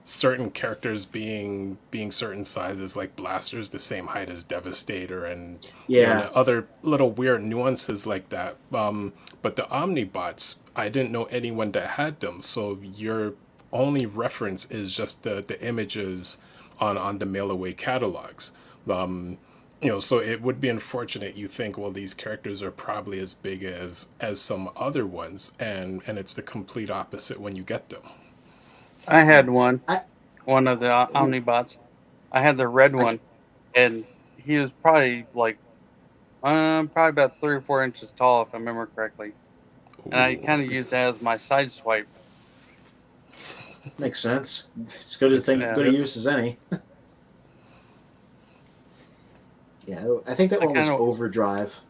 certain characters being certain sizes, like Blasters the same height as Devastator, and Yeah. other little weird nuances like that. But the Omnibots, I didn't know anyone that had them, so your only reference is just the images on the mail away catalogs. So it would be unfortunate. You think, well, these characters are probably as big as some other ones, and it's the complete opposite when you get them. I had one I, of the Omnibots. I had the red one, and he was probably like probably about 3 or 4 inches tall, if I remember correctly. And I Ooh, kind of used that as my side swipe. makes sense. It's good as makes good a use as any. Yeah, I think that I one was kind of Overdrive.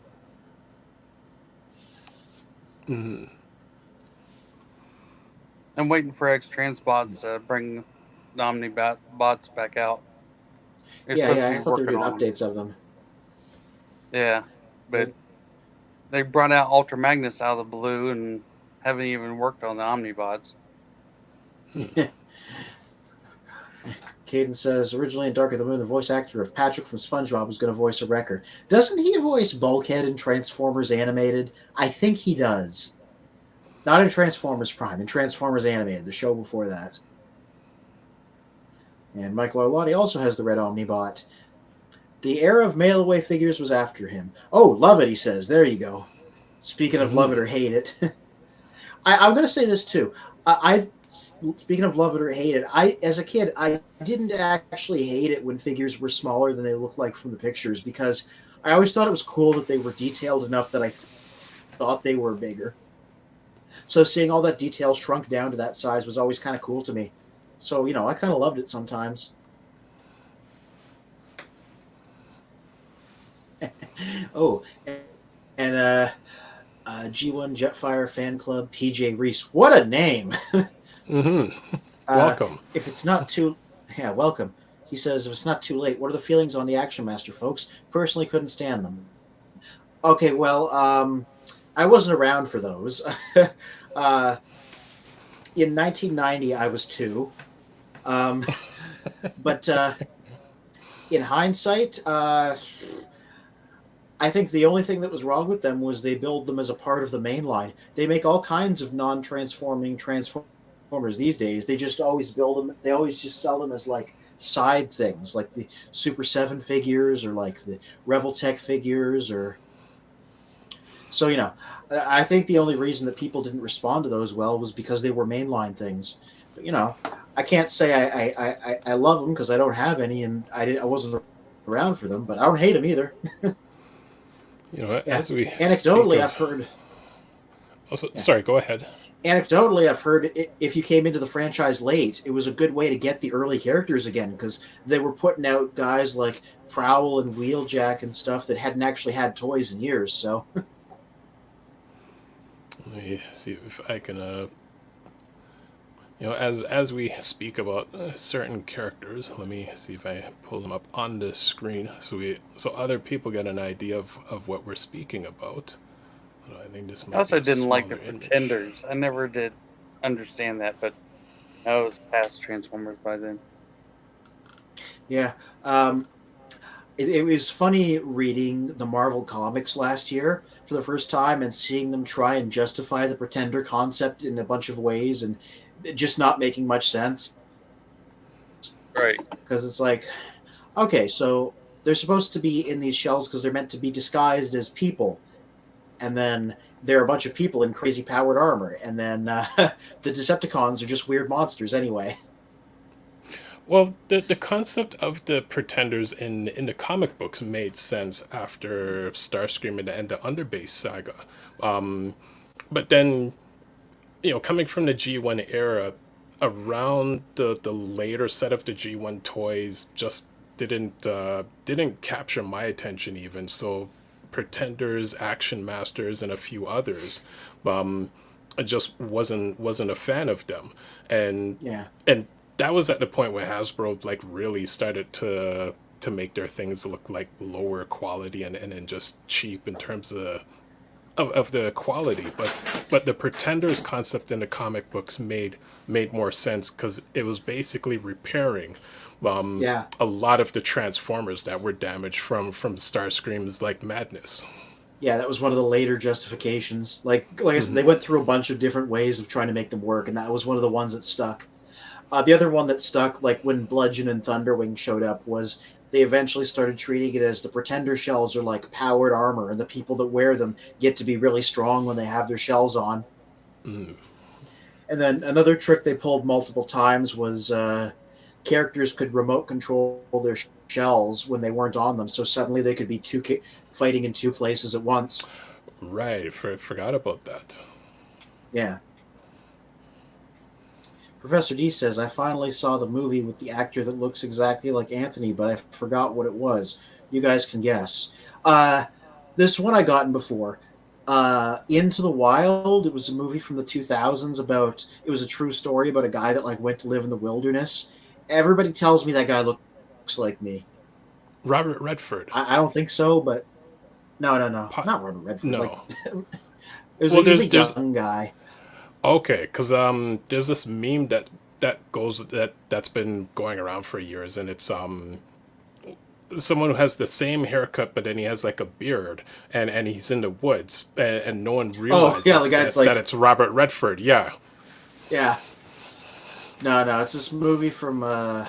mm-hmm. I'm waiting for X Transbots to bring the Omnibots back out. They're Yeah, supposed to I be thought they were working doing on them. updates of them. Yeah, but they brought out Ultra Magnus out of the blue and haven't even worked on the Omnibots. Caden says, originally in Dark of the Moon, the voice actor of Patrick from SpongeBob was going to voice a Wrecker. Doesn't he voice Bulkhead in Transformers Animated? I think he does. Not in Transformers Prime, in Transformers Animated, the show before that. And Michael Arlotti also has the red Omnibot. The era of mail-away figures was after him. Oh, love it, he says. There you go. Speaking of love it or hate it. I'm going to say this, too. Speaking of love it or hate it, as a kid, I didn't actually hate it when figures were smaller than they looked like from the pictures, because I always thought it was cool that they were detailed enough that I thought they were bigger. So seeing all that detail shrunk down to that size was always kind of cool to me. So, I kind of loved it sometimes. Oh, and G1 Jetfire Fan Club, PJ Reese. What a name! Welcome. If it's not too... Yeah, welcome. He says, if it's not too late, what are the feelings on the Action Master, folks? Personally couldn't stand them. Okay, well, I wasn't around for those. In 1990, I was 2. But in hindsight, I think the only thing that was wrong with them was they build them as a part of the main line. They make all kinds of non-transforming Transformers Transformers these days, they just always build them. They always just sell them as like side things, like the Super 7 figures or like the Revoltech figures. Or so I think the only reason that people didn't respond to those well was because they were mainline things. But I can't say I love them because I don't have any, and I wasn't around for them. But I don't hate them either. Yeah. As we Anecdotally, speak of, I've heard. Yeah. Sorry, go ahead. Anecdotally, I've heard if you came into the franchise late, it was a good way to get the early characters again, because they were putting out guys like Prowl and Wheeljack and stuff that hadn't actually had toys in years. So let me see if I can. As we speak about certain characters, let me see if I pull them up on the screen so other people get an idea of what we're speaking about. I think this might I also be a didn't like the smaller image. Pretenders. I never did understand that, but I was past Transformers by then. yeah, it was funny reading the Marvel comics last year for the first time and seeing them try and justify the Pretender concept in a bunch of ways and just not making much sense. Right. Because it's like, okay, so they're supposed to be in these shells because they're meant to be disguised as people. And then there are a bunch of people in crazy powered armor. And then the Decepticons are just weird monsters anyway. Well, the concept of the Pretenders in the comic books made sense after Starscream and the Underbase saga. But then, coming from the G1 era, around the later set of the G1 toys just didn't capture my attention even. So Pretenders, Action Masters, and a few others, I just wasn't a fan of them. And that was at the point where Hasbro like really started to make their things look like lower quality and just cheap in terms of the quality. But the Pretenders concept in the comic books made more sense because it was basically repairing a lot of the Transformers that were damaged from Starscream's like madness. Yeah, that was one of the later justifications. Like I said, they went through a bunch of different ways of trying to make them work, and that was one of the ones that stuck. The other one that stuck, like when Bludgeon and Thunderwing showed up, was they eventually started treating it as the Pretender shells are like powered armor, and the people that wear them get to be really strong when they have their shells on. Mm. And then another trick they pulled multiple times was characters could remote control their shells when they weren't on them, so suddenly they could be fighting in two places at once. Right, forgot about that. Yeah. Professor D says, I finally saw the movie with the actor that looks exactly like Anthony, but I forgot what it was. You guys can guess. This one I gotten before. Into the Wild. It was a movie from the 2000s it was a true story about a guy that like went to live in the wilderness. Everybody tells me that guy looks like me. Robert Redford. I don't think so, but no. Not Robert Redford. No. Like, it was a young guy. Okay, because there's this meme that's been going around for years, and it's someone who has the same haircut, but then he has like a beard, and he's in the woods, and no one realizes that it's Robert Redford. Yeah. Yeah. No, it's this movie from I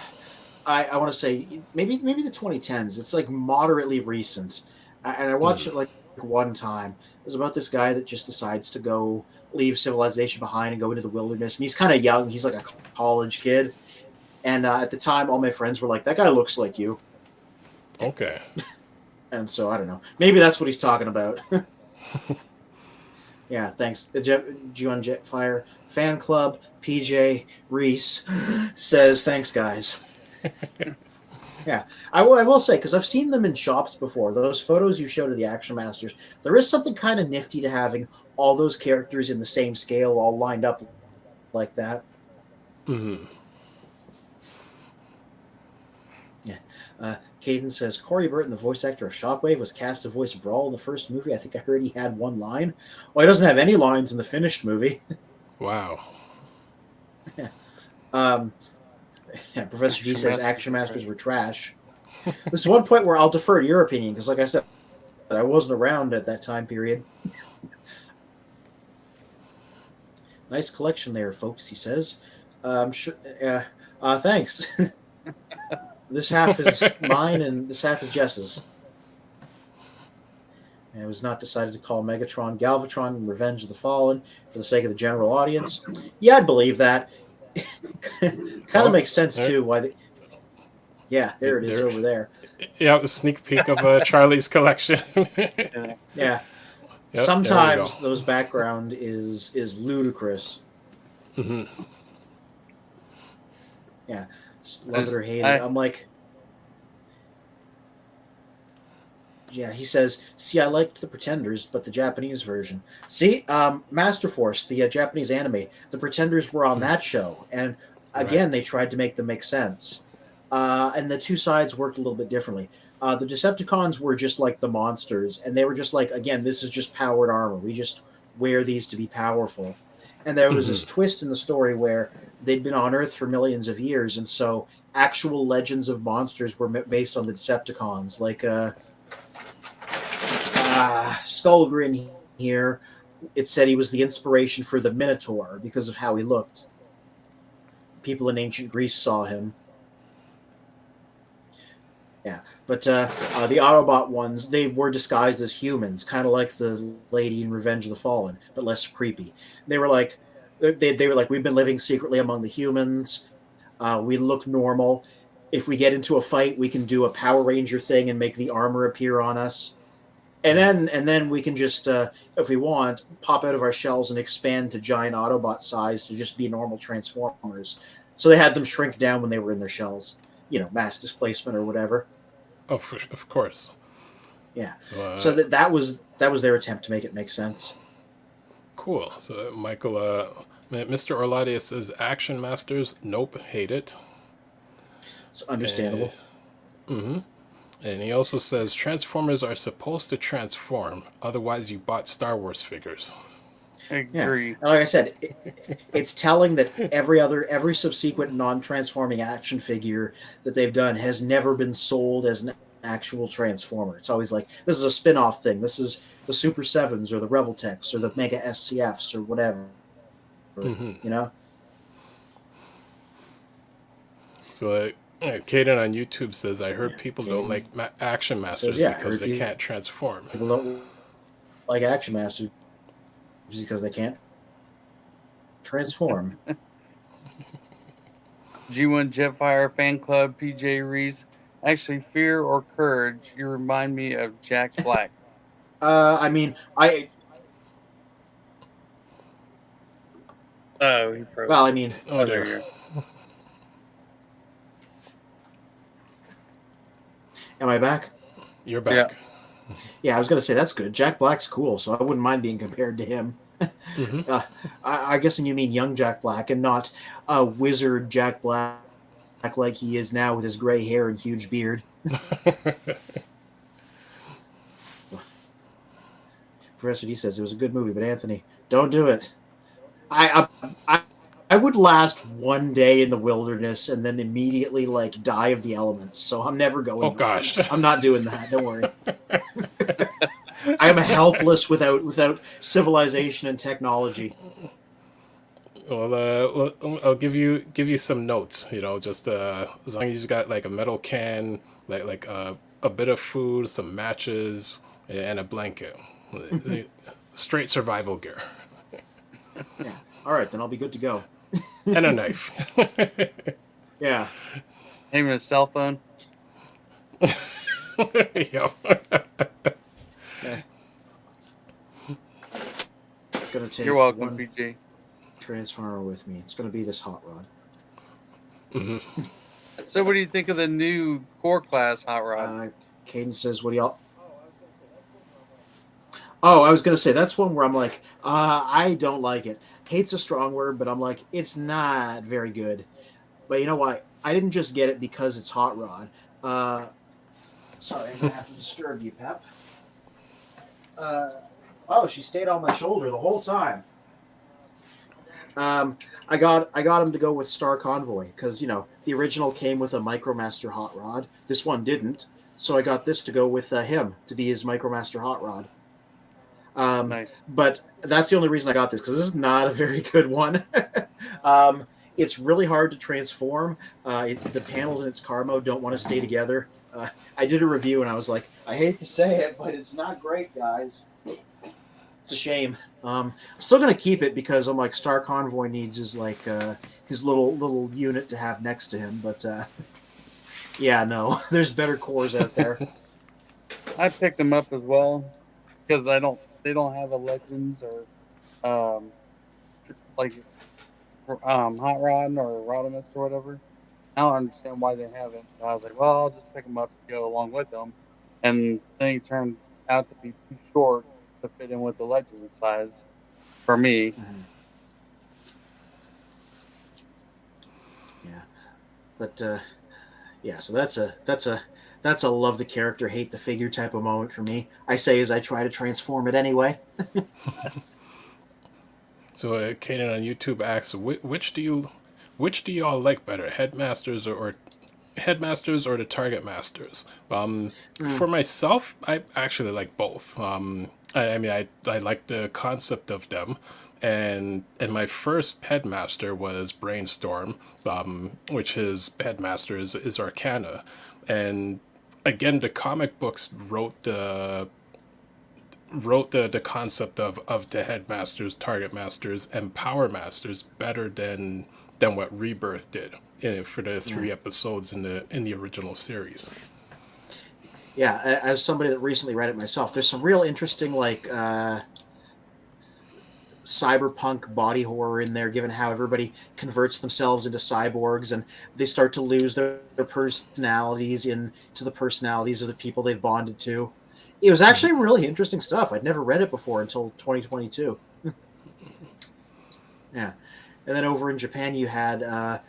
want to say maybe the 2010s. It's like moderately recent, and I watched it like one time. It was about this guy that just decides to go leave civilization behind and go into the wilderness, and he's kind of young. He's like a college kid, and at the time, all my friends were like, "That guy looks like you." Okay. And so I don't know. Maybe that's what he's talking about. Yeah, thanks. The G1 Jetfire fan club, PJ Reese says, "Thanks, guys." Yeah, I will say, because I've seen them in shops before. Those photos you showed of the Action Masters, there is something kind of nifty to having all those characters in the same scale, all lined up like that. Mm-hmm. Yeah. Caden says, Corey Burton, the voice actor of Shockwave, was cast to voice Brawl in the first movie. I think I heard he had one line. Well, he doesn't have any lines in the finished movie. Wow. Yeah, Professor D says Action Masters were trash. This is one point where I'll defer to your opinion, because like I said, I wasn't around at that time period. Nice collection there, folks, he says. Sure, thanks. This half is mine and this half is Jess's. And it was not decided to call Megatron Galvatron and Revenge of the Fallen for the sake of the general audience. Yeah, I'd believe that. Kind of makes sense, too, why they... Yeah, there it is over there. Yeah, a sneak peek of Charlie's collection. Yeah. Yep, Sometimes those background is ludicrous. Mm-hmm. Yeah. Love it or hate it. I'm like... Yeah, he says, see, I liked the Pretenders, but the Japanese version. See, Master Force, the Japanese anime, the Pretenders were on that show. And again, they tried to make them make sense. And the two sides worked a little bit differently. The Decepticons were just like the monsters, and they were just like, again, this is just powered armor. We just wear these to be powerful. And there was this twist in the story where they'd been on Earth for millions of years, and so actual legends of monsters were based on the Decepticons. Like Skullgrin here, it said he was the inspiration for the Minotaur because of how he looked. People in ancient Greece saw him. Yeah, but the Autobot ones, they were disguised as humans, kind of like the lady in Revenge of the Fallen, but less creepy. They were like, we've been living secretly among the humans. We look normal. If we get into a fight, we can do a Power Ranger thing and make the armor appear on us. And then we can just, if we want, pop out of our shells and expand to giant Autobot size to just be normal Transformers. So they had them shrink down when they were in their shells. You know, mass displacement or whatever. Oh, of course. Yeah. So that was their attempt to make it make sense. Cool. So Michael, Mr. Orladius says, Action Masters, nope, hate it. It's understandable. And he also says, Transformers are supposed to transform, otherwise you bought Star Wars figures. I agree. Yeah. Like I said, it's telling that every subsequent non-transforming action figure that they've done has never been sold as an actual Transformer. It's always like, this is a spin-off thing. This is the Super 7s or the Revoltechs or the Mega SCFs or whatever. You know? So, Kaden on YouTube says, I heard people don't like Action Masters because they can't transform. People don't like Action Masters because they can't transform. G1 Jetfire Fan Club, PJ Reese. Actually, Fear or Courage, you remind me of Jack Black. I mean, Oh, he froze. Well, I mean... Oh, there you go. Am I back? You're back. Yeah, I was going to say, that's good. Jack Black's cool, so I wouldn't mind being compared to him. I guessing you mean young Jack Black and not wizard Jack Black like he is now with his gray hair and huge beard. Professor D says it was a good movie, but Anthony, don't do it. I would last one day in the wilderness and then immediately die of the elements. So I'm never going. Oh gosh, I'm not doing that. Don't worry. I am helpless without civilization and technology. Well, I'll give you some notes. You know, just as long as you got a metal can, like a bit of food, some matches, and a blanket. Straight survival gear. Yeah. All right, then I'll be good to go. And a knife. Yeah. Even a cell phone. Yep. Gonna take You're welcome, PJ. Transformer with me. It's gonna be this hot rod. So, what do you think of the new core class hot rod? Caden says, "What do y'all?" Oh, I was gonna say that's one where I'm like, I don't like it. Hate's a strong word, but I'm like, it's not very good. But you know why? I didn't just get it because it's hot rod. Sorry, I'm gonna have to disturb you, Pep. Oh, she stayed on my shoulder the whole time. I got him to go with Star Convoy because the original came with a Micromaster hot rod. This one didn't, so I got this to go with him to be his Micromaster hot rod. Nice. But that's the only reason I got this, because this is not a very good one. It's really hard to transform. The panels in its car mode don't want to stay together. I did a review and I was like, I hate to say it, but it's not great, guys. It's a shame. I'm still gonna keep it because I'm like, Star Convoy needs his his little unit to have next to him. But yeah, no, there's better cores out there. I picked them up as well because they don't have a Legends or like Hot Rod or Rodimus or whatever. I don't understand why they haven't. So I was like, well, I'll just pick them up to go along with them. And the thing turned out to be too short to fit in with the Legend size for me. Mm-hmm. Yeah, but yeah, so that's a love the character, hate the figure type of moment for me. I say as I try to transform it anyway. So Kanan on YouTube asks, which do you all like better, headmasters or the target masters? For myself, I actually like both. I mean, I like the concept of them, and my first headmaster was Brainstorm, which his headmaster is Arcana, and again, the comic books wrote the concept of the headmasters, target masters, and power masters better than what Rebirth did for the three episodes in the original series. Yeah, as somebody that recently read it myself, there's some real interesting cyberpunk body horror in there, given how everybody converts themselves into cyborgs and they start to lose their personalities into the personalities of the people they've bonded to. It was actually really interesting stuff. I'd never read it before until 2022. Yeah. And then over in Japan, you had a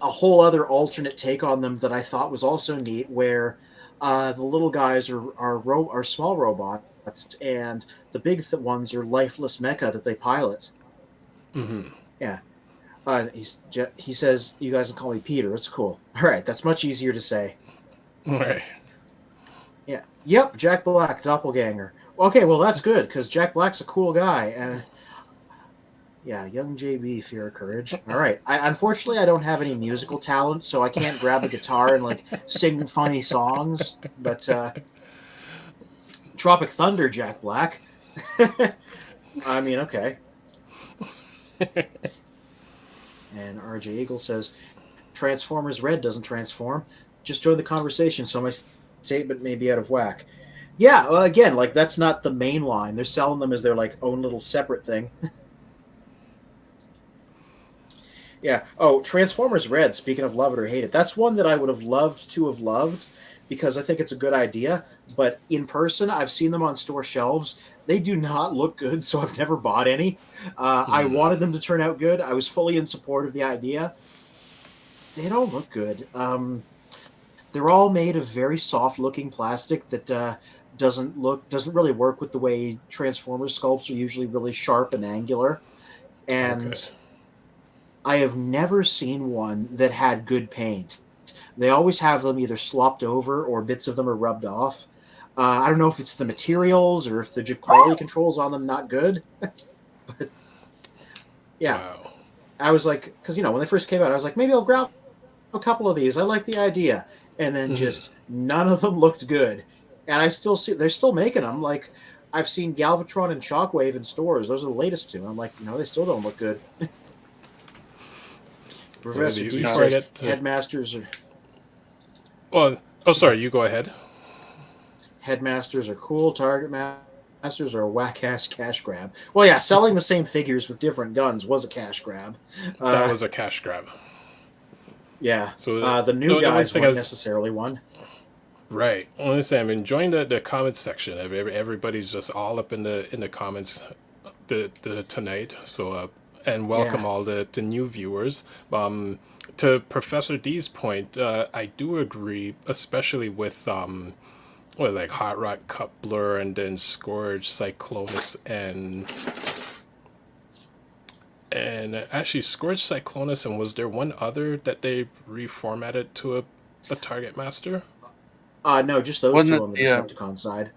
whole other alternate take on them that I thought was also neat, where the little guys are small robots, and the big ones are lifeless mecha that they pilot. Mm-hmm. Yeah. He says, "You guys can call me Peter. It's cool." All right, that's much easier to say. Right. Yeah. Yep. Jack Black, doppelganger. Okay, well that's good because Jack Black's a cool guy, and yeah, young JB, fear of courage. All right. Unfortunately I don't have any musical talent, so I can't grab a guitar and sing funny songs. But Tropic Thunder, Jack Black. I mean, okay. And RJ Eagle says, Transformersred doesn't transform. Just join the conversation, so my statement may be out of whack. Yeah, well, again, that's not the main line. They're selling them as their own little separate thing. Yeah. Oh, Transformersred, speaking of love it or hate it, that's one that I would have loved to have loved because I think it's a good idea. But in person, I've seen them on store shelves. They do not look good, so I've never bought any. I wanted them to turn out good. I was fully in support of the idea. They don't look good. They're all made of very soft-looking plastic that doesn't really work with the way Transformers sculpts are usually really sharp and angular. And okay. I have never seen one that had good paint. They always have them either slopped over or bits of them are rubbed off. I don't know if it's the materials or if the quality controls on them not good. But yeah, wow. I was like, because when they first came out, I was like, maybe I'll grab a couple of these. I like the idea, and then just none of them looked good. And I still see they're still making them. I've seen Galvatron and Shockwave in stores. Those are the latest two. I'm like, they still don't look good. Professor D says headmasters are. Oh, sorry. You go ahead. Headmasters are cool. Target masters are a whack-ass cash grab. Well, yeah, selling the same figures with different guns was a cash grab. That was a cash grab. Yeah. So the new guys weren't necessarily one. Right. I want to say I'm enjoying the comments section. Everybody's just all up in the comments tonight. So and welcome all the new viewers. To Professor D's point, I do agree, especially with Hot Rod Coupler and then Scourge, Cyclonus, and actually Scourge, Cyclonus, and was there one other that they reformatted to a target master? No, just those two on the Decepticon side.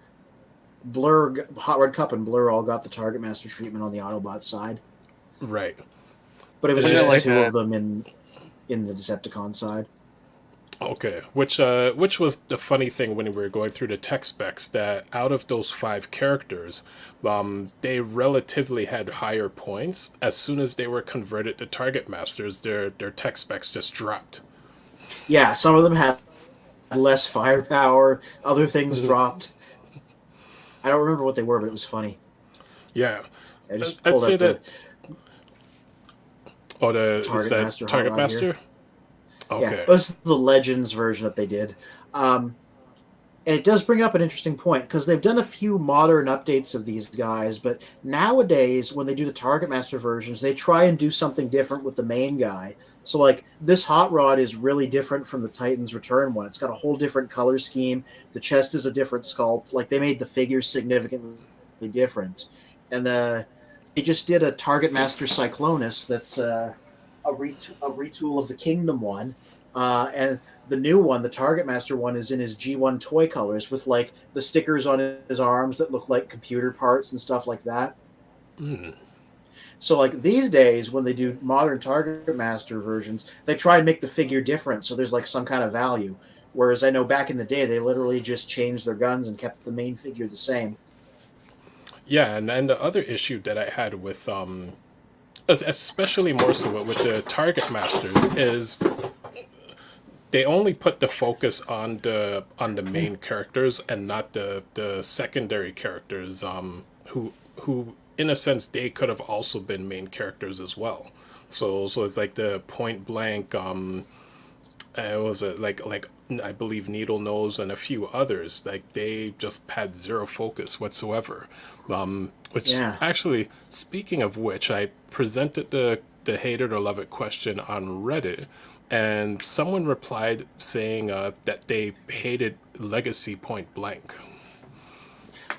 Hot Rod Cup and Blur all got the Target Master treatment on the Autobot side, Right. but it was And just then, the like two of them in the Decepticon side. okay, which was the funny thing when we were going through the tech specs, that out of those 5 characters, they relatively had higher points. As soon as they were converted to target masters, their tech specs just dropped. Yeah, some of them had less firepower. Other things dropped. I don't remember what they were, but it was funny. Yeah, I just I'd pulled say up the that. Oh, the is Target that Master Hot target Rod here. master? Yeah, Okay. this is the Legends version that they did. And it does bring up an interesting point because they've done a few modern updates of these guys, but nowadays when they do the Target Master versions, they try and do something different with the main guy. So like this Hot Rod is really different from the Titans Return one. It's got a whole different color scheme. The chest is a different sculpt. Like they made the figures significantly different. And they just did a Target Master Cyclonus that's a retool of the Kingdom one. And the new one, the Target Master one, is in his G1 toy colors with like the stickers on his arms that look like computer parts and stuff like that. Mm. So like these days when they do modern Target Master versions, they try and make the figure different so there's like some kind of value. Whereas I know back in the day they literally just changed their guns and kept the main figure the same. Yeah, and the other issue that I had with especially more so with the target masters, is they only put the focus on the main characters and not the secondary characters, who in a sense they could have also been main characters as well. So it's like the point blank, it was like I believe Needle Nose and a few others, like they just had zero focus whatsoever. Which Yeah. actually, speaking of which, I presented the hate it or love it question on Reddit, and someone replied saying that they hated Legacy point blank.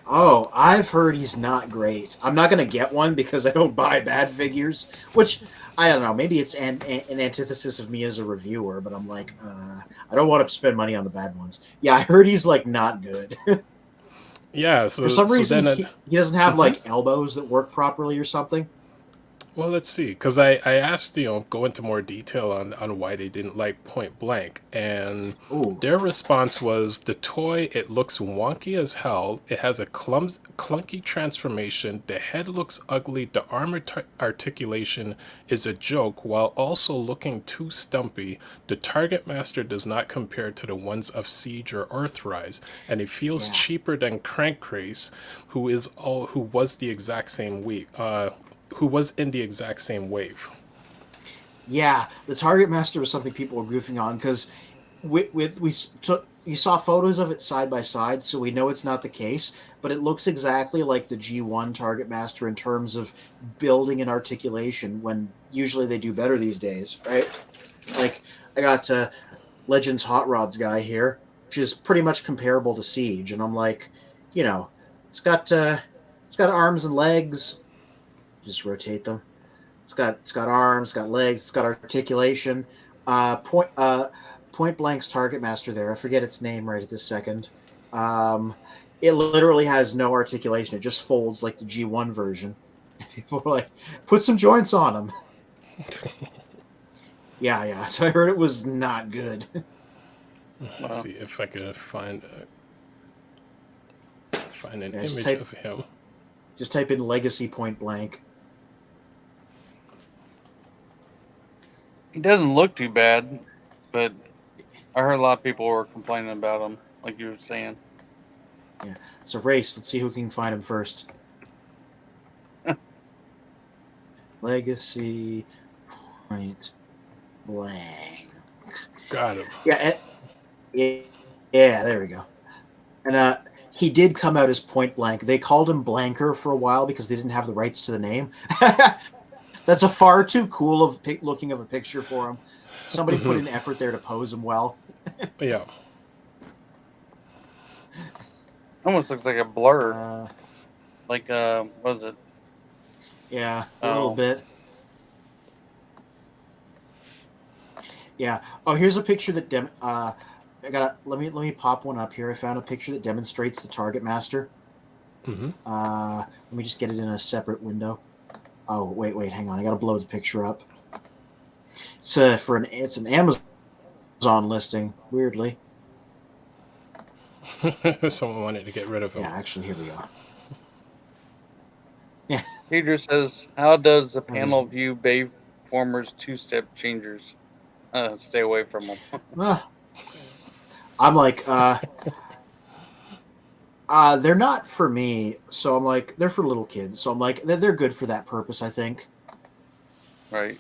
Oh, I've heard he's not great. I'm not going to get one because I don't buy bad figures, which I don't know. Maybe it's an antithesis of me as a reviewer, but I'm like, I don't want to spend money on the bad ones. Yeah, I heard he's like not good. Yeah, For so some so reason, then he doesn't have Mhm. like elbows that work properly or something. Well, let's see, because I asked, go into more detail on why they didn't like Point Blank, and Ooh, their response was the toy, it looks wonky as hell, it has a clunky transformation, the head looks ugly, the arm articulation is a joke, while also looking too stumpy, the Target Master does not compare to the ones of Siege or Earthrise, and it feels yeah. cheaper than Crankcrace, who was the exact same week. Who was in the exact same wave. Yeah, the Target Master was something people were goofing on because we took you saw photos of it side by side, so we know it's not the case. But it looks exactly like the G1 Target Master in terms of building and articulation. When usually they do better these days, right? Like I got Legends Hot Rods guy here, which is pretty much comparable to Siege, and I'm like, you know, it's got uh, it's got arms and legs. Just rotate them. It's got arms, it's got legs, it's got articulation. Point Blank's Target Master there. I forget its name right at this second. Um, it literally has no articulation. It just folds like the G1 version. People were like, put some joints on them. Yeah, yeah. So I heard it was not good. Let's Wow. see if I can find an Yeah, image of him. just type in Legacy Point Blank. He doesn't look too bad, but I heard a lot of people were complaining about him, like you were saying. Yeah. It's a race. Let's see who can find him first. Legacy Point Blank. Got him. Yeah, yeah, there we go. And he did come out as Point Blank. They called him Blanker for a while because they didn't have the rights to the name. That's a far too cool of looking of a picture for him. Somebody put in effort there to pose him well. Yeah. Almost looks like a blur. Uh, Like, what is it? yeah, a little Oh, bit. Yeah. Oh, here's a picture that I gotta let me pop one up here. I found a picture that demonstrates the Target Master. Mm-hmm. Let me just get it in a separate window. Oh, wait, hang on. I gotta blow the picture up. It's an Amazon listing. Weirdly, Someone wanted to get rid of him. yeah. Actually, here we go. Yeah. Pedro says, "How does the Oh, panel view Bayformer's two-step changers? Stay away from them." I'm like, they're not for me. So I'm like, they're for little kids. So I'm like, they're good for that purpose, I think. Right.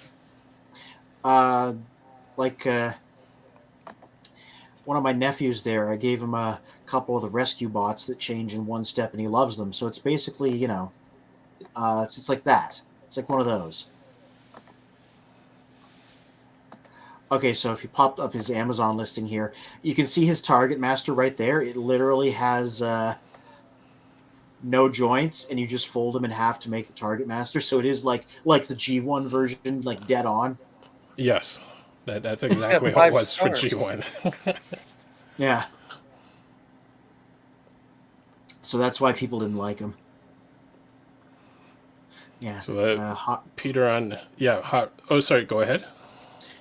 Uh, like one of my nephews there, I gave him a couple of the rescue bots that change in one step, and he loves them. So it's basically, it's like that. It's like one of those. Okay, so if you popped up his Amazon listing here, you can see his Target Master right there. It literally has no joints, and you just fold them in half to make the Target Master. So it is like the G1 version, like dead on. Yes, that's Yeah, exactly how it 5 was for stars. G1. Yeah. So that's why people didn't like him. Yeah. So Peter on Oh, sorry. Go ahead.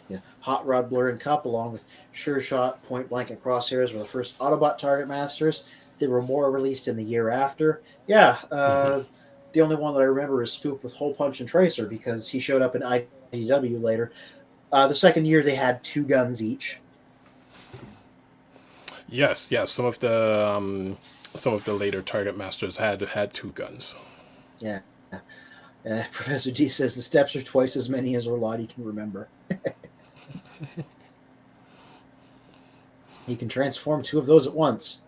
Yeah, Hot Rod Blur and Cup, along with Sure Shot, Point Blank, and Crosshairs, were the first Autobot Target Masters. There were more released in the year after. Yeah, Mm-hmm. the only one that I remember is Scoop with Hole Punch and Tracer because he showed up in IDW later. The second year they had 2 guns each. Yes, yes. Some of the later Target Masters had 2 guns. Yeah. Professor D says the steps are twice as many as Orlotti can remember. He can transform 2 of those at once.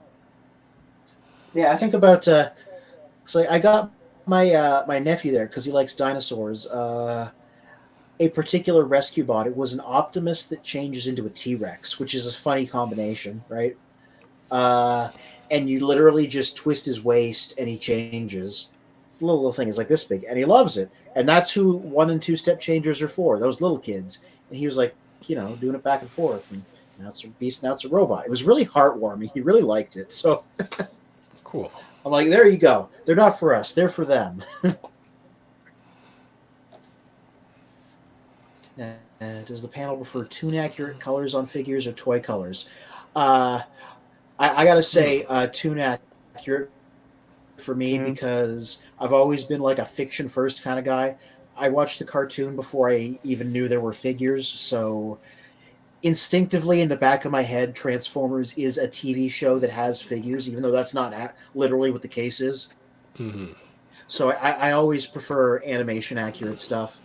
Yeah, I think about. So I got my nephew there because he likes dinosaurs. A particular rescue bot. It was an Optimus that changes into a T-Rex, which is a funny combination, right? Uh, and you literally just twist his waist and he changes. It's a little thing. It's like this big, and he loves it. And that's who 1 and 2 step changers are for. Those little kids. And he was like, doing it back and forth. And now it's a beast. Now it's a robot. It was really heartwarming. He really liked it. So Cool. I'm like, there you go. They're not for us. They're for them. Does the panel prefer tune-accurate colors on figures or toy colors? Uh, I gotta say, tune-accurate for me because I've always been like a fiction-first kind of guy. I watched the cartoon before I even knew there were figures, so instinctively in the back of my head, Transformers is a TV show that has figures, even though that's not literally what the case is. Mm-hmm. So I always prefer animation-accurate stuff.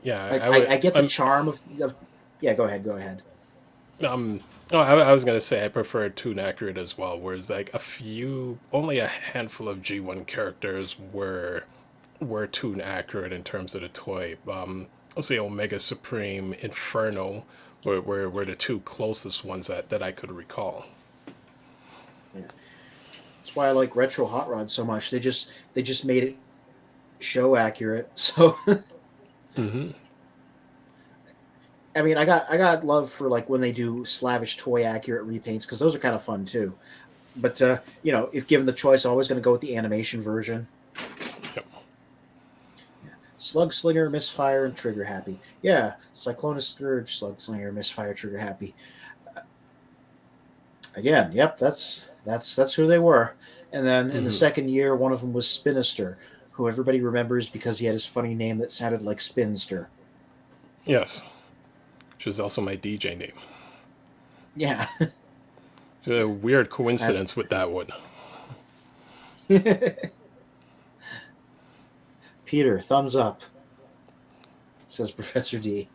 Yeah, Like I would. I get the charm of yeah. Go ahead. Um. Oh, I was gonna say I prefer Toon accurate as well. Whereas like only a handful of G1 characters were Toon accurate in terms of the toy. Let's say Omega Supreme, Inferno, were the 2 closest ones that I could recall. Yeah. That's why I like retro hot rods so much. They just made it show accurate. So Mm-hmm. I mean, I got love for like when they do slavish toy accurate repaints because those are kind of fun too. But if given the choice, I'm always going to go with the animation version. Yep. Yeah. Slug Slinger, Misfire, and Trigger Happy. Yeah, Cyclonus Scourge, Slug Slinger, Misfire, Trigger Happy. Again, yep, that's who they were. And then in the Mm-hmm. second year, one of them was Spinister, who everybody remembers because he had his funny name that sounded like Spinster. Yes, which is also my DJ name. Yeah. A weird That's coincidence with that one. Peter, thumbs up, says Professor D.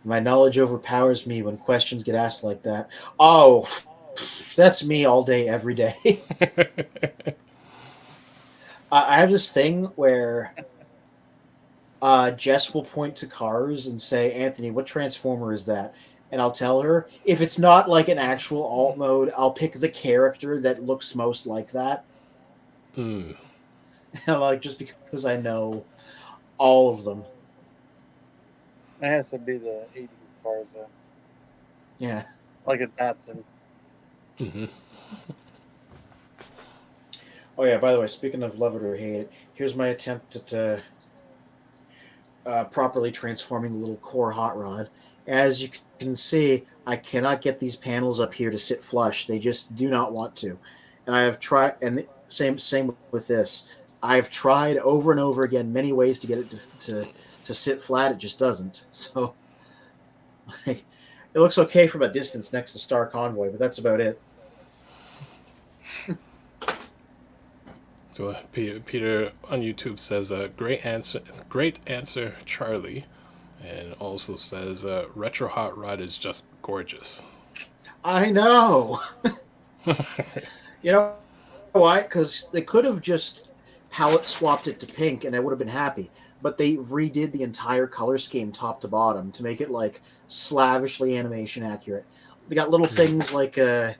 My knowledge overpowers me when questions get asked like that. Oh, that's me all day, every day. I have this thing where Jess will point to cars and say, Anthony, what transformer is that? And I'll tell her. If it's not like an actual alt mode, I'll pick the character that looks most like that. Mm. And like just because I know all of them. It has to be the 80s cars, Yeah. like a Datsun. Mm-hmm. Oh yeah, by the way, speaking of love it or hate it, here's my attempt at properly transforming the little core hot rod. As you can see, I cannot get these panels up here to sit flush. They just do not want to. And I have tried, and same with this. I've tried over and over again many ways to get it to sit flat. It just doesn't. So like, it looks okay from a distance next to Star Convoy, but that's about it. So Peter on YouTube says, great answer, Charlie," and also says, "Retro hot rod is just gorgeous." I know. You know why? Because they could have just palette swapped it to pink and I would have been happy. But they redid the entire color scheme top to bottom to make it like slavishly animation accurate. They got little things like the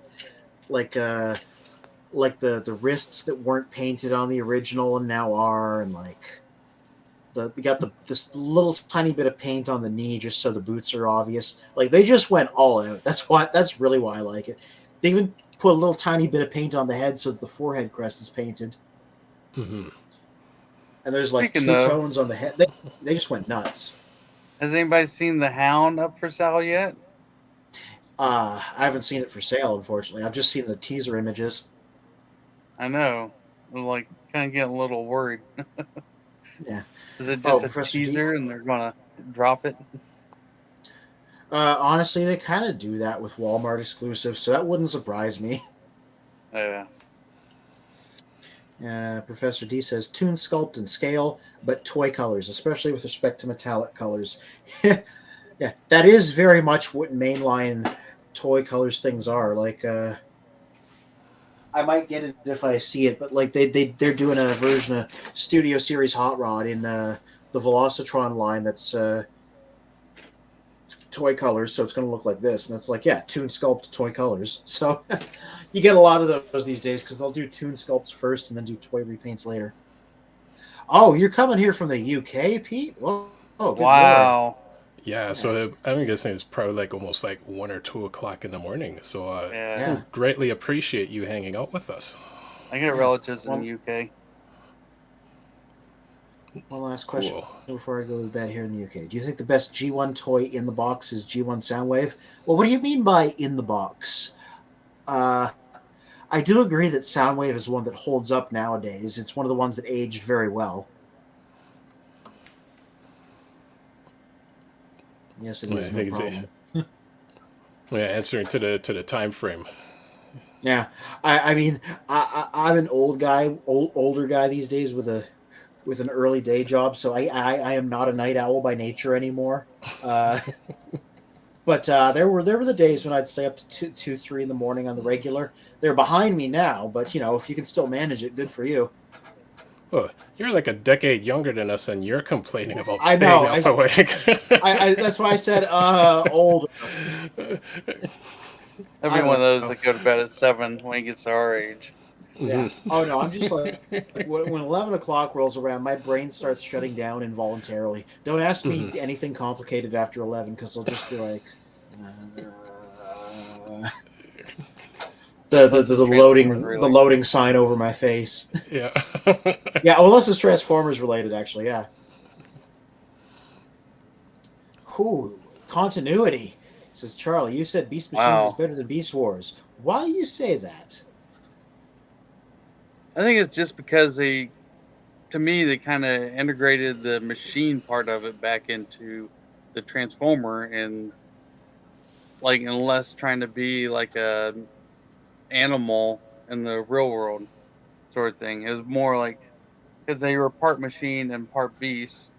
wrists that weren't painted on the original and now are, and like they got this little tiny bit of paint on the knee just so the boots are obvious. Like they just went all out. That's really why I like it. They even put a little tiny bit of paint on the head so that the forehead crest is painted. Mm-hmm. And there's like Speaking two of, tones on the head. They just went nuts. has anybody seen the Hound up for sale yet? I haven't seen it for sale, unfortunately. I've just seen the teaser images. I know. I'm like kind of getting a little worried. Yeah. Is it Oh, just a Professor D. teaser and they're gonna drop it? Honestly, they kind of do that with Walmart exclusives, so that wouldn't surprise me. Yeah. Professor D says, "Tune sculpt and scale, but toy colors, especially with respect to metallic colors." Yeah, that is very much what mainline toy colors things are. Like, I might get it if I see it, but like they're doing a version of Studio Series Hot Rod in the Velocitron line that's toy colors, so it's going to look like this. And it's like, yeah, tune sculpt toy colors. So you get a lot of those these days because they'll do tune sculpts first and then do toy repaints later. Oh, you're coming here from the UK, Pete? Oh, good lord. Wow. Yeah, Yeah, so I'm guessing it's probably like almost like 1 or 2 o'clock in the morning. So Yeah. yeah. greatly appreciate you hanging out with us. I got Yeah. relatives in Well, the UK. one last question Cool. before I go to bed here in the UK. Do you think the best G1 toy in the box is G1 Soundwave? Well, what do you mean by in the box? Uh, I do agree that Soundwave is one that holds up nowadays. It's one of the ones that aged very well. Yes, it I is. No think it's problem. answering to the time frame. Yeah, I mean, I'm an older guy these days with an early day job, so I am not a night owl by nature anymore. Uh, but there were the days when I'd stay up to 3 in the morning on the regular. They're behind me now, but you know, if you can still manage it, good for you. Oh, you're like a decade younger than us, and you're complaining about I staying know. up awake. That's why I said older. I'd I be don't one of those know. that go to bed at 7 when he gets to our age. Yeah. Mhm. Oh no, I'm just like when 11 o'clock rolls around, my brain starts shutting down involuntarily. Don't ask me Mhm. anything complicated after 11 because I'll just be like, uh, Unless it's Transformers the related. loading sign over my face. Yeah. Yeah, well, unless it's Transformers related, actually. Yeah. Who continuity says Charlie. You said Beast Machines is Wow. better than Beast Wars. Why do you say that? I think it's just because to me, they kind of integrated the machine part of it back into the Transformer and like, and less trying to be like a animal in the real world sort of thing. It was more like, because they were part machine and part beast.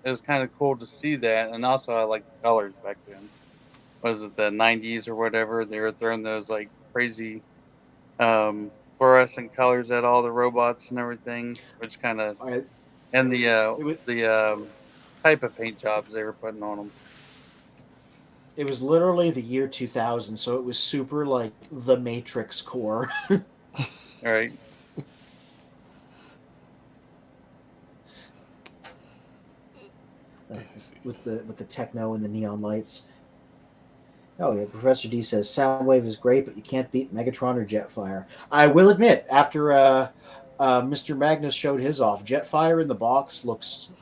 It was kind of cool to see that, and also I like the colors back then. Was it the '90s or whatever? They were throwing those like crazy fluorescent colors at all the robots and everything, which kind of I, and it was the type of paint jobs they were putting on them. it was literally the year 2000, so it was super like the Matrix core. All right. With the techno and the neon lights. Oh yeah, Professor D says Soundwave is great, but you can't beat Megatron or Jetfire. I will admit, after Mr. Magnus showed his off, Jetfire in the box looks.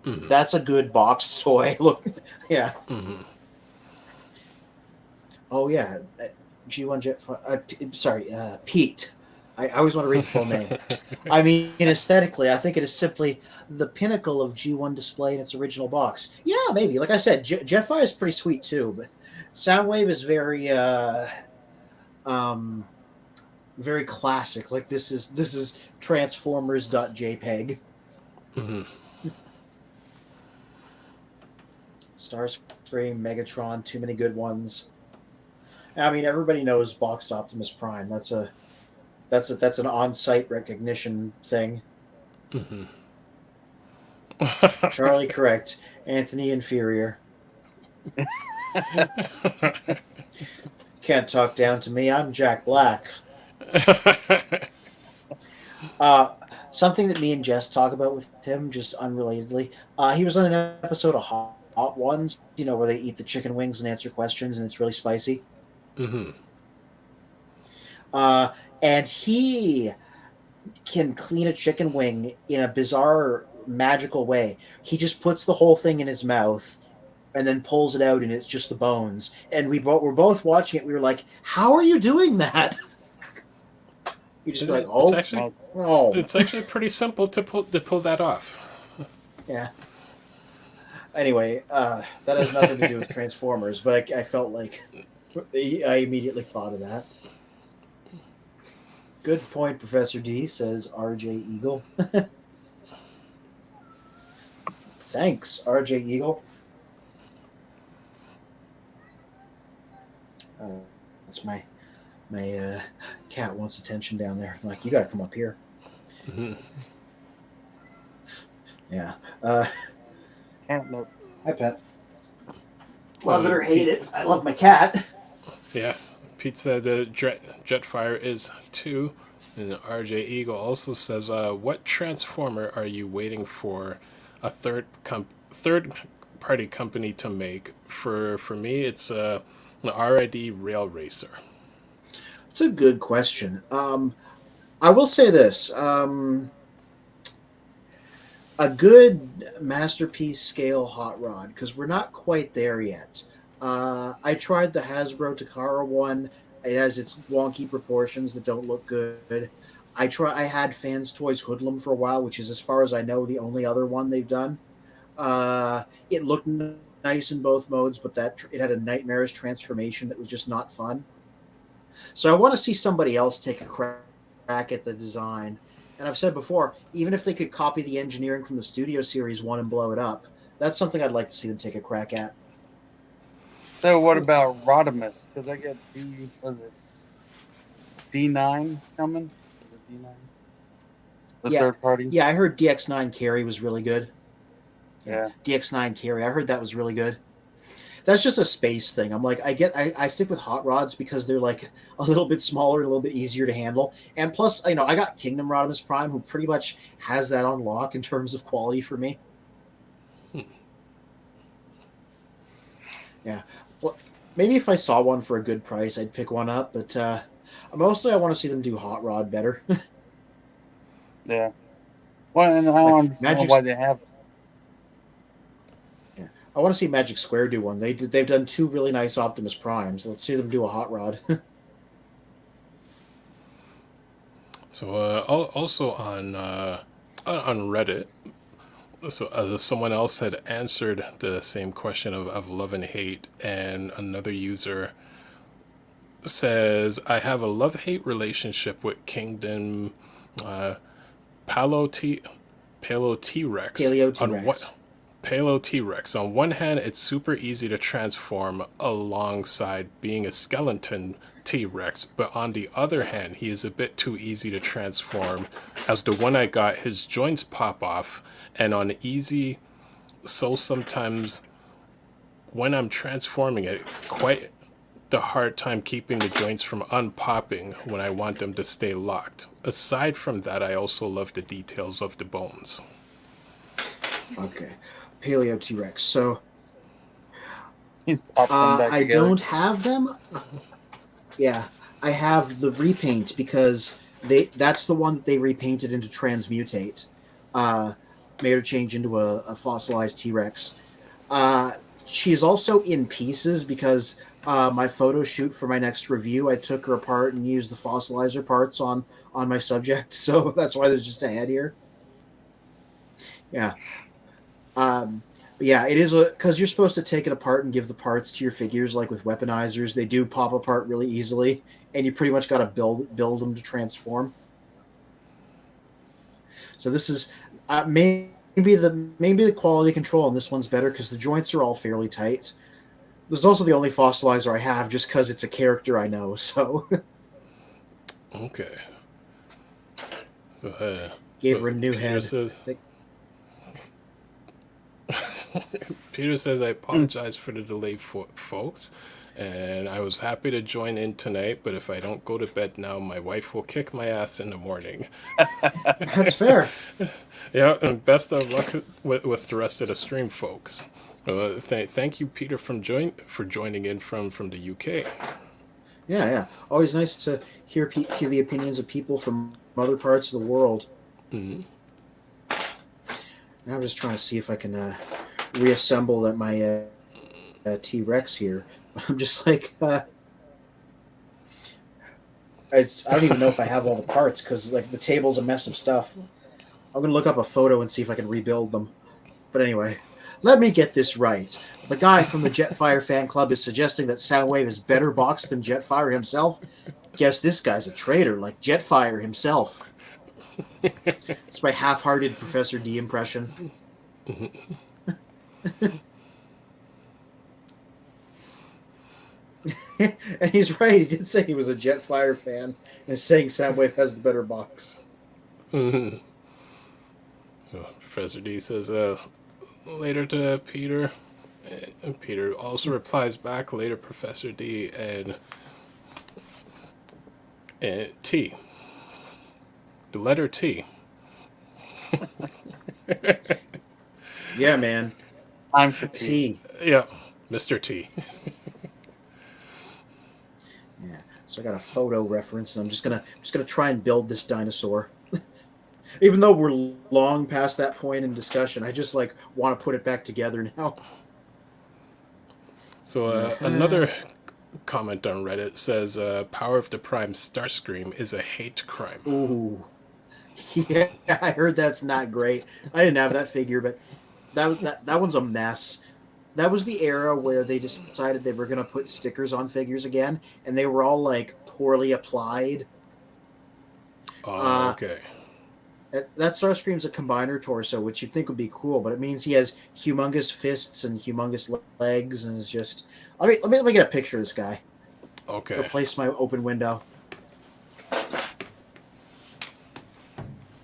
Mm-hmm. That's a good box toy. Look, yeah. Mm-hmm. Oh yeah, G1 Jetfire. Sorry, Pete. I always want to read the full name. I mean, aesthetically, I think it is simply the pinnacle of G1 display in its original box. Yeah, maybe. Like I said, Jetfire is pretty sweet too, but Soundwave is um, very classic. Like this is Transformers.jpg. Mm-hmm. Starscream, Megatron, too many good ones. I mean, everybody knows boxed Optimus Prime. That's an on-site recognition thing. Mm-hmm. Charlie, correct. Anthony, inferior. Can't talk down to me. I'm Jack Black. Uh, Something that me and Jess talk about with him, just unrelatedly. He was on an episode of Hot Ones, where they eat the chicken wings and answer questions, and it's really spicy. Mm-hmm. And he can clean a chicken wing in a bizarre, magical way. He just puts the whole thing in his mouth and then pulls it out, and it's just the bones. And we're both watching it. We were like, "How are you doing that?" You just be like, "Oh, It's actually pretty simple to pull that off. yeah." Anyway, that has nothing to do with Transformers, but I felt like I immediately thought of that. Good point, Professor D, says RJ Eagle. Thanks, RJ Eagle. That's my cat wants attention down there. I'm like, you got to come up here. Mm-hmm. Yeah. Can't look. Hi, pet. Love it or hate it, I love my cat. Yes. Pete said Jetfire is 2. And RJ Eagle also says, what Transformer are you waiting for a third party company to make? For me, it's an RID Rail Racer. It's a good question. I will say this. A good masterpiece scale hot rod, because we're not quite there yet. I tried the Hasbro Takara one. It has its wonky proportions that don't look good. I had Fans Toys Hoodlum for a while, which is, as far as I know, the only other one they've done. It looked nice in both modes, but it had a nightmarish transformation that was just not fun. So I want to see somebody else take a crack at the design. And I've said before, even if they could copy the engineering from the Studio Series 1 and blow it up, that's something I'd like to see them take a crack at. So what about Rodimus? Because I get D9 coming? Is it D9? The third party? Yeah, I heard DX9 Carry was really good. Yeah. DX9 Carry. I heard that was really good. That's just a space thing. I'm like, I stick with hot rods because they're like a little bit smaller and a little bit easier to handle. And plus, I got Kingdom Rodimus Prime, who pretty much has that on lock in terms of quality for me. Yeah. Well, maybe if I saw one for a good price, I'd pick one up. But mostly I want to see them do hot rod better. Yeah. Well, and I don't understand why they have it. I want to see Magic Square do one. They've done 2 really nice Optimus Primes. Let's see them do a hot rod. So also on Reddit, so someone else had answered the same question of love and hate, and another user says, I have a love-hate relationship with Kingdom Paleo T-Rex. Paleo T-Rex. On one hand, it's super easy to transform alongside being a skeleton T-Rex, but on the other hand, he is a bit too easy to transform, as the one I got, his joints pop off, and on easy, so sometimes when I'm transforming it, quite the hard time keeping the joints from unpopping when I want them to stay locked. Aside from that, I also love the details of the bones. Okay. Paleo T-Rex. So He's popped them back I together. don't have them. Yeah, I have the repaint because that's the one that they repainted into transmutate. Uh, Made her change into a fossilized T-Rex. Uh, she's also in pieces because my photo shoot for my next review, I took her apart and used the fossilizer parts on my subject. So that's why there's just a head here. Yeah. But yeah, it is because you're supposed to take it apart and give the parts to your figures, like with weaponizers. They do pop apart really easily, and you pretty much got to build them to transform. So this is maybe the quality control on this one's better because the joints are all fairly tight. This is also the only fossilizer I have, just because it's a character I know. So Okay. So, gave her a new Peter head. says, Peter says, I apologize for the delay, folks. And I was happy to join in tonight, but if I don't go to bed now, my wife will kick my ass in the morning. That's fair. Yeah, and best of luck with the rest of the stream, folks. Thank you, Peter, for joining in from the UK. Yeah. Always nice to hear the opinions of people from other parts of the world. Mm-hmm. I'm just trying to see if I can reassemble my T-Rex here. I'm just like, I don't even know if I have all the parts because like the table's a mess of stuff. I'm gonna look up a photo and see if I can rebuild them. But anyway, let me get this right. The guy from the Jetfire fan club is suggesting that Soundwave is better boxed than Jetfire himself. Guess this guy's a traitor, like Jetfire himself. It's my half-hearted Professor D impression. And he's right. He did say he was a Jetfire fan, and is saying Soundwave has the better box. Mm-hmm. Professor D says later to Peter, and Peter also replies back later, Professor D, and T. The letter T. Yeah, man. I'm for T. Yeah, Mr. T. Yeah. So I got a photo reference, and I'm just gonna try and build this dinosaur. Even though we're long past that point in discussion, I just like want to put it back together now. So another comment on Reddit says, "Power of the Prime Starscream is a hate crime." Ooh, yeah, I heard that's not great. I didn't have that figure, but that one's a mess. That was the era where they decided they were going to put stickers on figures again, and they were all like poorly applied. Oh, okay. That Starscream's a combiner torso, which you'd think would be cool, but it means he has humongous fists and humongous legs, and is just. Let me get a picture of this guy. Okay. Replace my open window.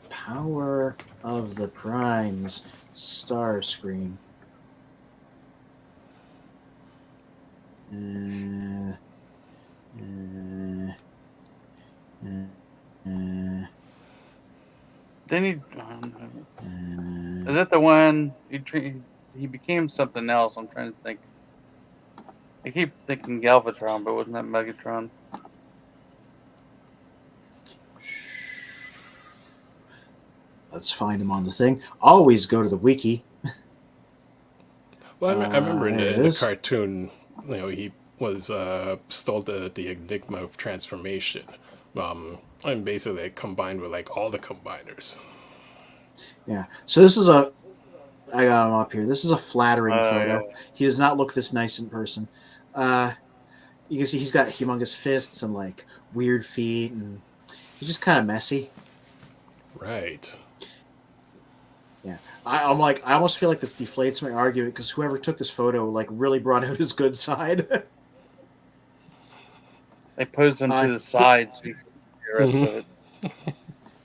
Power of the Primes, Starscream. Didn't he? Is that the one he became something else? I'm trying to think. I keep thinking Galvatron, but wasn't that Megatron? Let's find him on the thing. Always go to the wiki. Well, I remember in the cartoon, he was stole the enigma of transformation, and basically combined with like all the combiners. Yeah. So this is I got him up here. This is a flattering photo. Yeah. He does not look this nice in person. You can see he's got humongous fists and like weird feet, and he's just kind of messy. Right. Yeah. I almost feel like this deflates my argument because whoever took this photo like really brought out his good side. They posed him to the side so you could see the rest of it.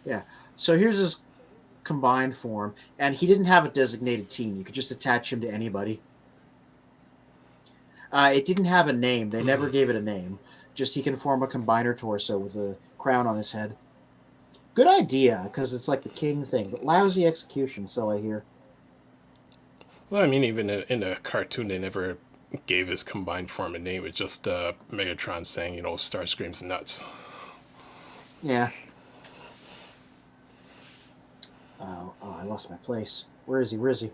Yeah. So here's his combined form, and he didn't have a designated team. You could just attach him to anybody. It didn't have a name. They never gave it a name. Just he can form a combiner torso with a crown on his head. Good idea, because it's like the king thing, but lousy execution, so I hear. Well, I mean, even in a cartoon, they never gave his combined form a name. It's just Megatron saying, Starscream's nuts. Yeah. Oh, I lost my place. Where is he? Where is he?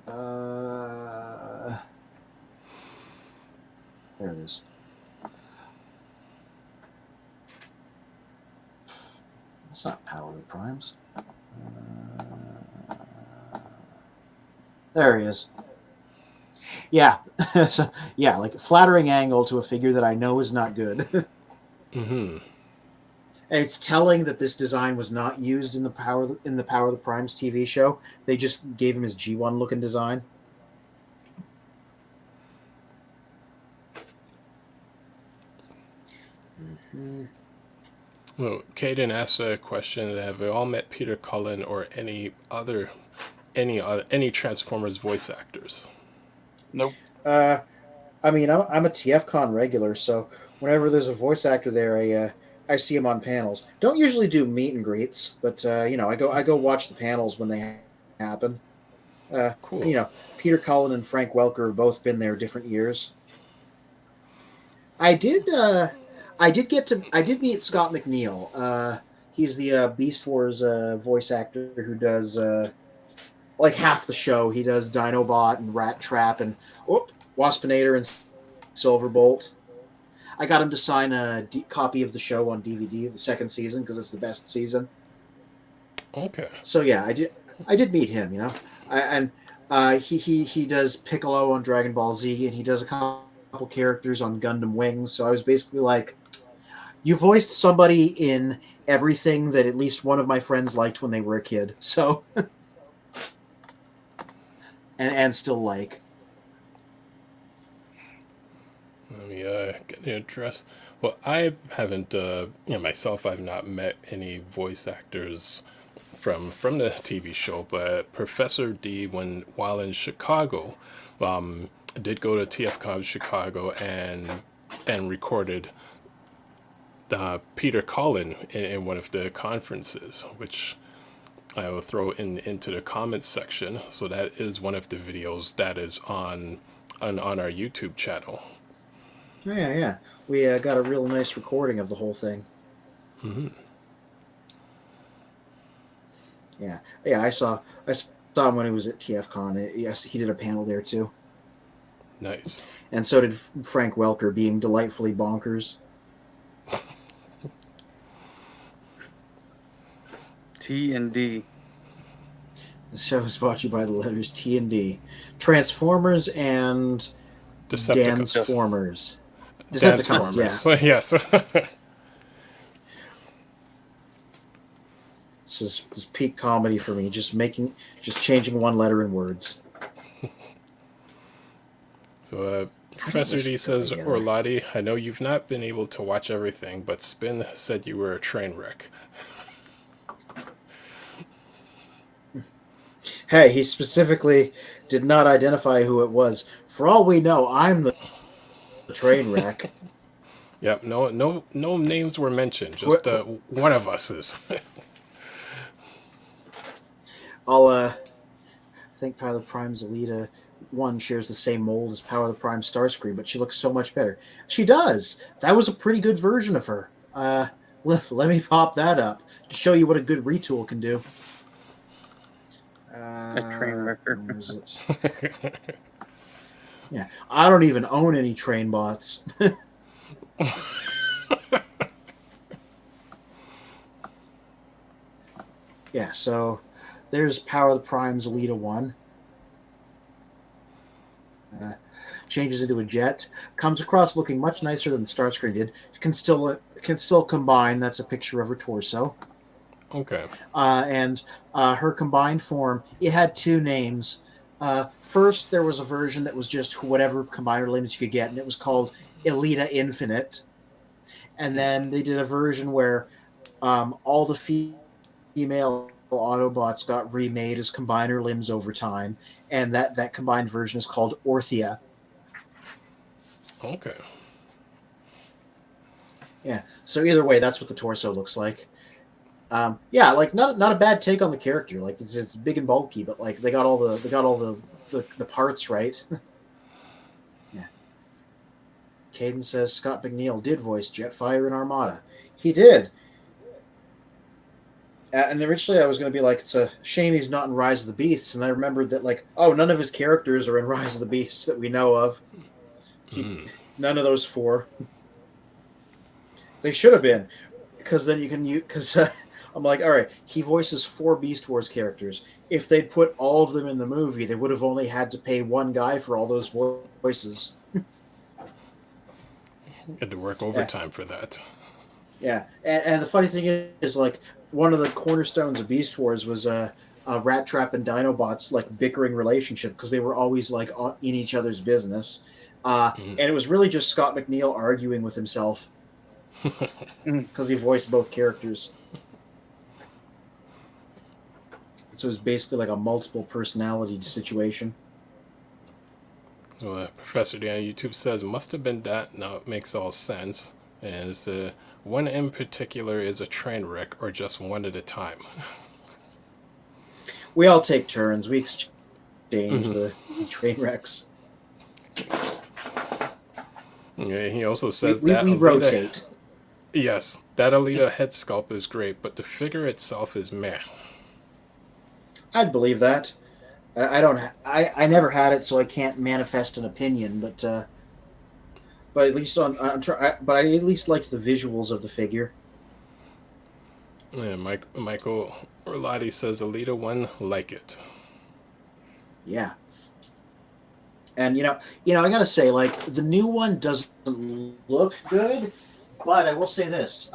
There it is. It's not Power of the Primes. There he is. Yeah. So, yeah, like a flattering angle to a figure that I know is not good. Mm-hmm. It's telling that this design was not used in the Power of the Primes TV show. They just gave him his G1 looking design. Mm-hmm. Well, Caden asked a question: have we all met Peter Cullen or any Transformers voice actors? Nope. I mean, I'm a TFCon regular, so whenever there's a voice actor there, I see him on panels. Don't usually do meet and greets, but I go watch the panels when they happen. Cool. Peter Cullen and Frank Welker have both been there different years. I did meet Scott McNeil. He's the Beast Wars voice actor who does like half the show. He does Dinobot and Rat Trap and Waspinator and Silverbolt. I got him to sign a copy of the show on DVD, the second season, because it's the best season. Okay. So yeah, I did meet him. He does Piccolo on Dragon Ball Z, and he does a couple characters on Gundam Wings. So I was basically like, you voiced somebody in everything that at least one of my friends liked when they were a kid. So and still like. Let me get an address. Well, I haven't, myself, I've not met any voice actors from the TV show, but Professor D, while in Chicago, did go to TFCon Chicago and recorded Peter Cullen in one of the conferences, which I will throw into the comments section. So that is one of the videos that is on our YouTube channel. Yeah. We got a real nice recording of the whole thing. Mm-hmm. Yeah. I saw him when he was at TFCon. Yes, he did a panel there too. Nice. And so did Frank Welker, being delightfully bonkers. T and D. The show is brought to you by the letters T and D. Transformers and Dansformers. Decepticons, yeah. Yes. This is peak comedy for me, just changing one letter in words. So Professor D says, Orlati, I know you've not been able to watch everything, but Spin said you were a train wreck. Hey, he specifically did not identify who it was. For all we know, I'm the train wreck. Yep, no names were mentioned. Just one of us is. I think Power of the Prime's Alita 1 shares the same mold as Power of the Prime Starscream, but she looks so much better. She does. That was a pretty good version of her. Let me pop that up to show you what a good retool can do. A train wrecker. Where is it? Yeah, I don't even own any train bots. Yeah, so there's Power of the Prime's Alita 1. Changes into a jet. Comes across looking much nicer than Starscream did. Can still combine. That's a picture of her torso. Okay. And her combined form, it had two names. First, there was a version that was just whatever combiner limits you could get, and it was called Elita Infinite. And then they did a version where all the female Autobots got remade as combiner limbs over time, and that combined version is called Orthia. Okay. Yeah. So either way, that's what the torso looks like. Yeah, like not a bad take on the character. Like it's big and bulky, but like they got all the parts right. Caden says Scott McNeil did voice Jetfire in Armada. He did. And originally I was going to be like, it's a shame he's not in Rise of the Beasts. And I remembered that, like, oh, none of his characters are in Rise of the Beasts that we know of. None of those 4. They should have been. Because then you can use... Because I'm like, all right, he voices 4 Beast Wars characters. If they'd put all of them in the movie, they would have only had to pay one guy for all those voices. Had to work overtime for that. Yeah, and the funny thing is, like, one of the cornerstones of Beast Wars was a Rat Trap and Dinobots, like, bickering relationship, because they were always, like, in each other's business. And it was really just Scott McNeil arguing with himself, because he voiced both characters. So it was basically like a multiple personality situation. Well, Professor Dan YouTube says, must have been that. Now it makes all sense. And it's, one in particular is a train wreck, or just one at a time. We all take turns. We exchange the train wrecks. Yeah, he also says we that we rotate. Yes, that Alita head sculpt is great, but the figure itself is meh. I'd believe that. I never had it, so I can't manifest an opinion. But at least but I at least liked the visuals of the figure. Yeah, Michael Orlati says Alita 1, like it. Yeah. And I gotta say, like, the new one doesn't look good, but I will say this,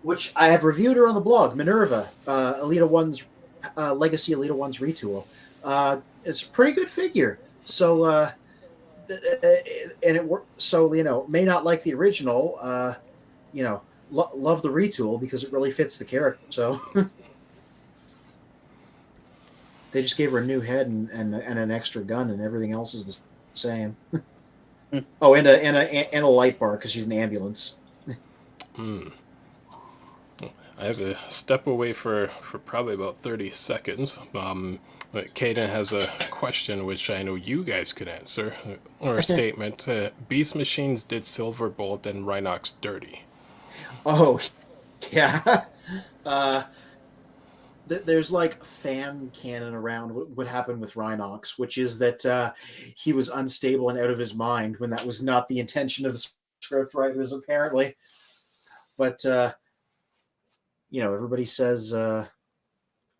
which I have reviewed her on the blog, Minerva, Alita 1's Legacy Alita 1's retool. It's a pretty good figure. So, and it worked. So, may not like the original. Love the retool because it really fits the character. So, they just gave her a new head and an extra gun, and everything else is the same. Oh, and a light bar because she's an ambulance. I have to step away for probably about 30 seconds. Caden has a question which I know you guys could answer, or a statement. Beast Machines did Silverbolt and Rhinox dirty. Oh, yeah. There's like fan canon around what happened with Rhinox, which is that he was unstable and out of his mind when that was not the intention of the script writers, apparently. But everybody says, "Oh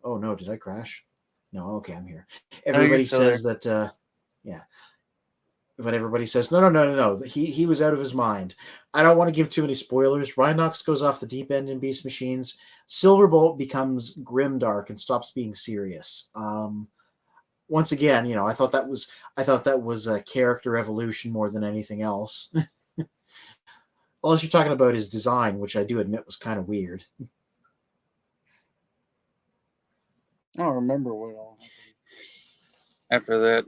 no, did I crash?" No, okay, I'm here. Everybody says that, yeah. But everybody says, no. He was out of his mind. I don't want to give too many spoilers. Rhinox goes off the deep end in Beast Machines. Silverbolt becomes grimdark and stops being serious. Once again, I thought that was a character evolution more than anything else. Unless you're talking about his design, which I do admit was kind of weird. I don't remember what all happened after that.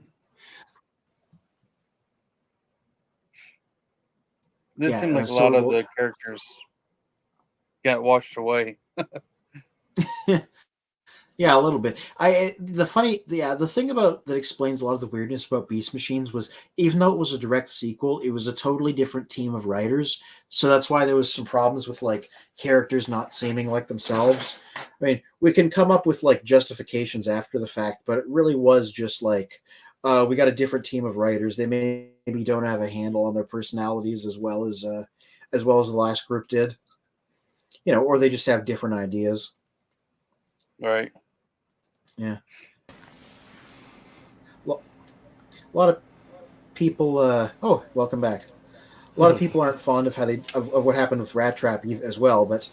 This seemed like a lot of the characters got washed away. Yeah, a little bit. The thing about that explains a lot of the weirdness about Beast Machines was, even though it was a direct sequel, it was a totally different team of writers. So that's why there was some problems with like characters not seeming like themselves. I mean, we can come up with like justifications after the fact, but it really was just like, we got a different team of writers. They maybe don't have a handle on their personalities as well as the last group did. Or they just have different ideas. Right. Yeah. Well, a lot of people. Welcome back. A lot of people aren't fond of of what happened with Rat Trap as well, but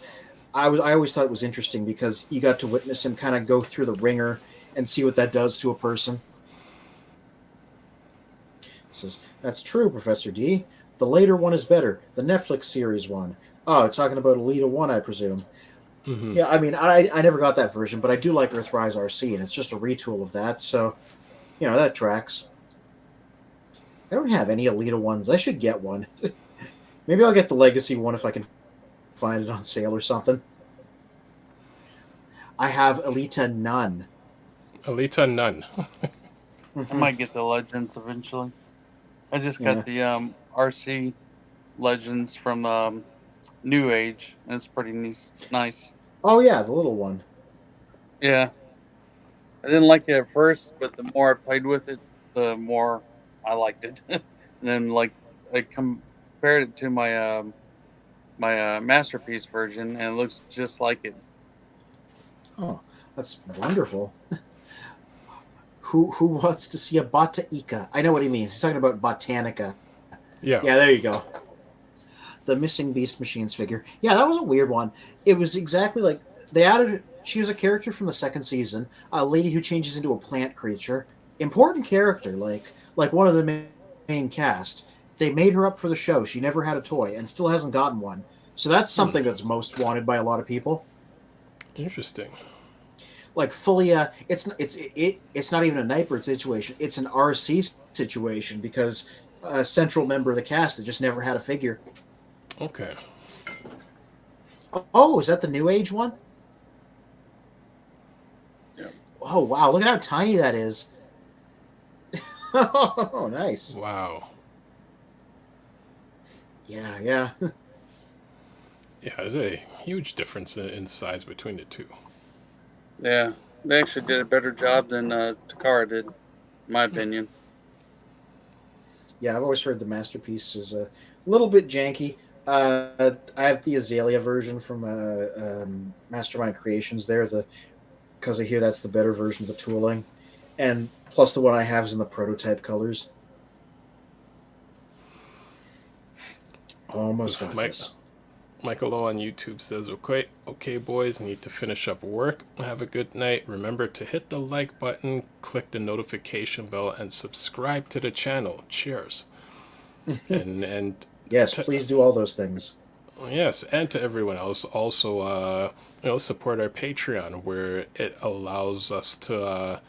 I always thought it was interesting because you got to witness him kind of go through the ringer and see what that does to a person. Says, that's true, Professor D. The later one is better. The Netflix series one. Oh, talking about Alita 1, I presume. Mm-hmm. Yeah, I mean, I never got that version, but I do like Earthrise RC, and it's just a retool of that, so, that tracks. I don't have any Alita ones. I should get one. Maybe I'll get the Legacy one if I can find it on sale or something. I have Alita none. Alita none. I might get the Legends eventually. I just Yeah. got the RC Legends from New Age, and it's pretty nice. Oh yeah, the little one. Yeah, I didn't like it at first, but the more I played with it, the more I liked it. And then like I compared it to my masterpiece version, and it looks just like it. Oh, that's wonderful. Who wants to see a Botanica? I know what he means. He's talking about Botanica. Yeah. Yeah, there you go. The Missing Beast Machines figure. Yeah, that was a weird one. It was exactly like they added. She was a character from the second season, a lady who changes into a plant creature. Important character, like one of the main cast. They made her up for the show. She never had a toy and still hasn't gotten one. So that's something that's most wanted by a lot of people. Interesting. Like fully, it's not even a Nightbird situation. It's an RC situation because a central member of the cast that just never had a figure. Okay. Oh, is that the New Age one? Yeah. Oh wow! Look at how tiny that is. Oh, nice. Wow. Yeah, yeah. Yeah, there's a huge difference in size between the two. Yeah, they actually did a better job than Takara did, in my opinion. Yeah, I've always heard the masterpiece is a little bit janky. I have the Azalea version from Mastermind Creations there, because I hear that's the better version of the tooling, and plus the one I have is in the prototype colors. Almost got this. Michael O on YouTube says, okay, boys, need to finish up work. Have a good night. Remember to hit the like button, click the notification bell, and subscribe to the channel. Cheers. and Yes, please do all those things. Yes, and to everyone else, also, support our Patreon, where it allows us to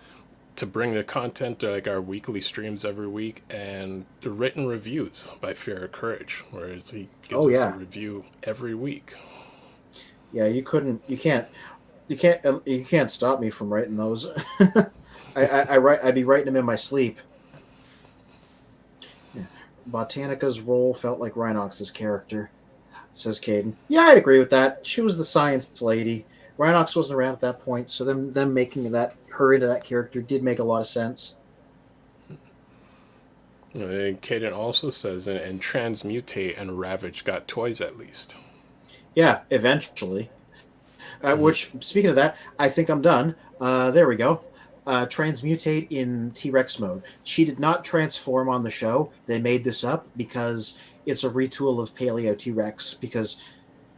bring the content like our weekly streams every week and the written reviews by Fear Courage, whereas he gives us a review every week. Yeah, you can't stop me from writing those. I'd be writing them in my sleep. Yeah. Botanica's role felt like Rhinox's character, says Caden. Yeah, I'd agree with that. She was the science lady. Rhinox wasn't around at that point, so them making her into that character did make a lot of sense. And Caden also says, and Transmutate and Ravage got toys at least. Yeah, eventually. Which, speaking of that, I think I'm done. There we go. Transmutate in T-Rex mode. She did not transform on the show. They made this up because it's a retool of Paleo T-Rex, because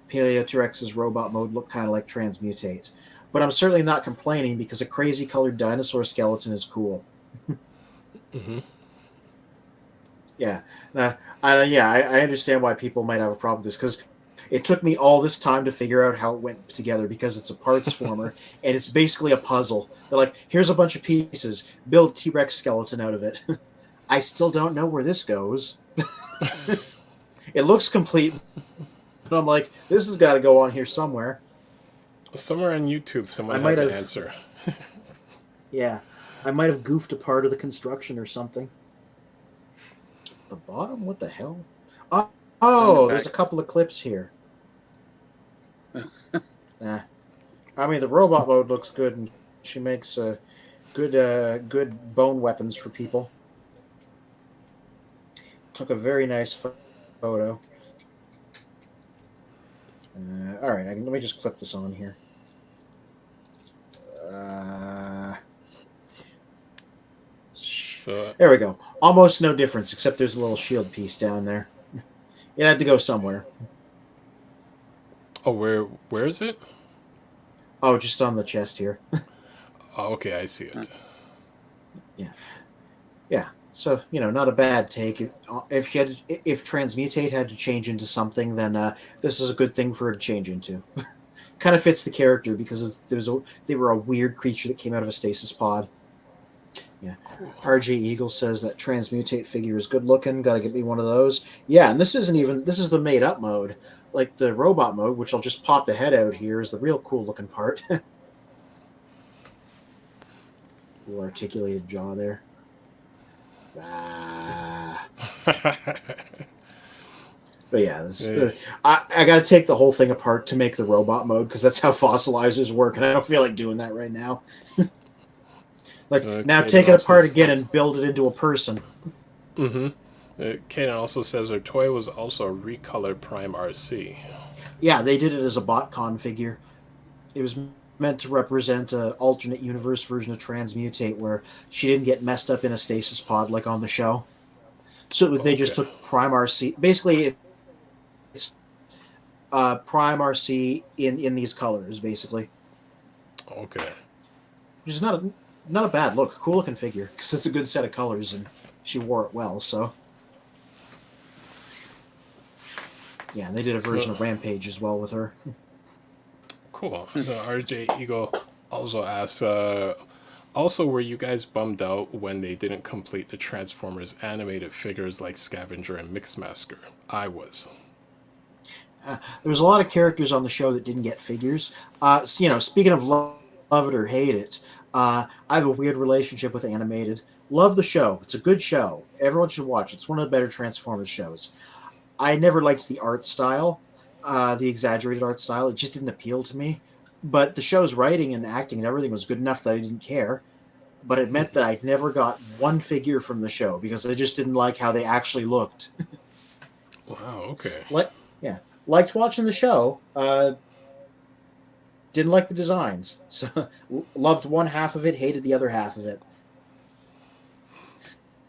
Paleo T-Rex's robot mode looked kind of like Transmutate. But I'm certainly not complaining because a crazy colored dinosaur skeleton is cool. Yeah. I understand why people might have a problem with this, because it took me all this time to figure out how it went together, because it's a parts former and it's basically a puzzle. They're like, here's a bunch of pieces, build T-Rex skeleton out of it. I still don't know where this goes. It looks complete, but I'm like, this has got to go on here somewhere. Somewhere on YouTube, someone has an answer. Yeah, I might have goofed a part of the construction or something. The bottom? What the hell? Oh, there's a couple of clips here. I mean, the robot mode looks good, and she makes good bone weapons for people. Took a very nice photo. All right, let me just clip this on here. There we go. Almost no difference, except there's a little shield piece down there. It had to go somewhere. Oh, where is it? Oh, just on the chest here. Oh, okay, I see it. Yeah. So, not a bad take. If Transmutate had to change into something, then this is a good thing for her to change into. Kind of fits the character because they were a weird creature that came out of a stasis pod. Yeah. Cool. RJ Eagle says that Transmutate figure is good looking. Got to get me one of those. Yeah, and this is the made up mode. Like the robot mode, which I'll just pop the head out here, is the real cool looking part. Little articulated jaw there. But yeah, Eh, I got to take the whole thing apart to make the robot mode because that's how fossilizers work, and I don't feel like doing that right now. Like now, Kaden take it also apart again and build it into a person. Kaden also says her toy was also recolored Prime RC. Yeah, they did it as a botcon figure. It was meant to represent an alternate universe version of Transmutate, where she didn't get messed up in a stasis pod like on the show. So they just Okay. took Prime RC. Basically, it's Prime RC in these colors, basically, Okay. which is not a bad look. Cool looking figure because it's a good set of colors and she wore it well. So yeah, and they did a version of Rampage as well with her. Cool. RJ Eagle also asks, also, were you guys bummed out when they didn't complete the Transformers animated figures like Scavenger and Mixmaster? I was. There was a lot of characters on the show that didn't get figures. Speaking of love it or hate it, I have a weird relationship with animated. Love the show. It's a good show. Everyone should watch it. It's one of the better Transformers shows. I never liked the art style, the exaggerated art style. It just didn't appeal to me. But the show's writing and acting and everything was good enough that I didn't care. But it meant that I never got one figure from the show because I just didn't like how they actually looked. Wow, okay. Yeah, liked watching the show. Didn't like the designs. So loved one half of it, hated the other half of it.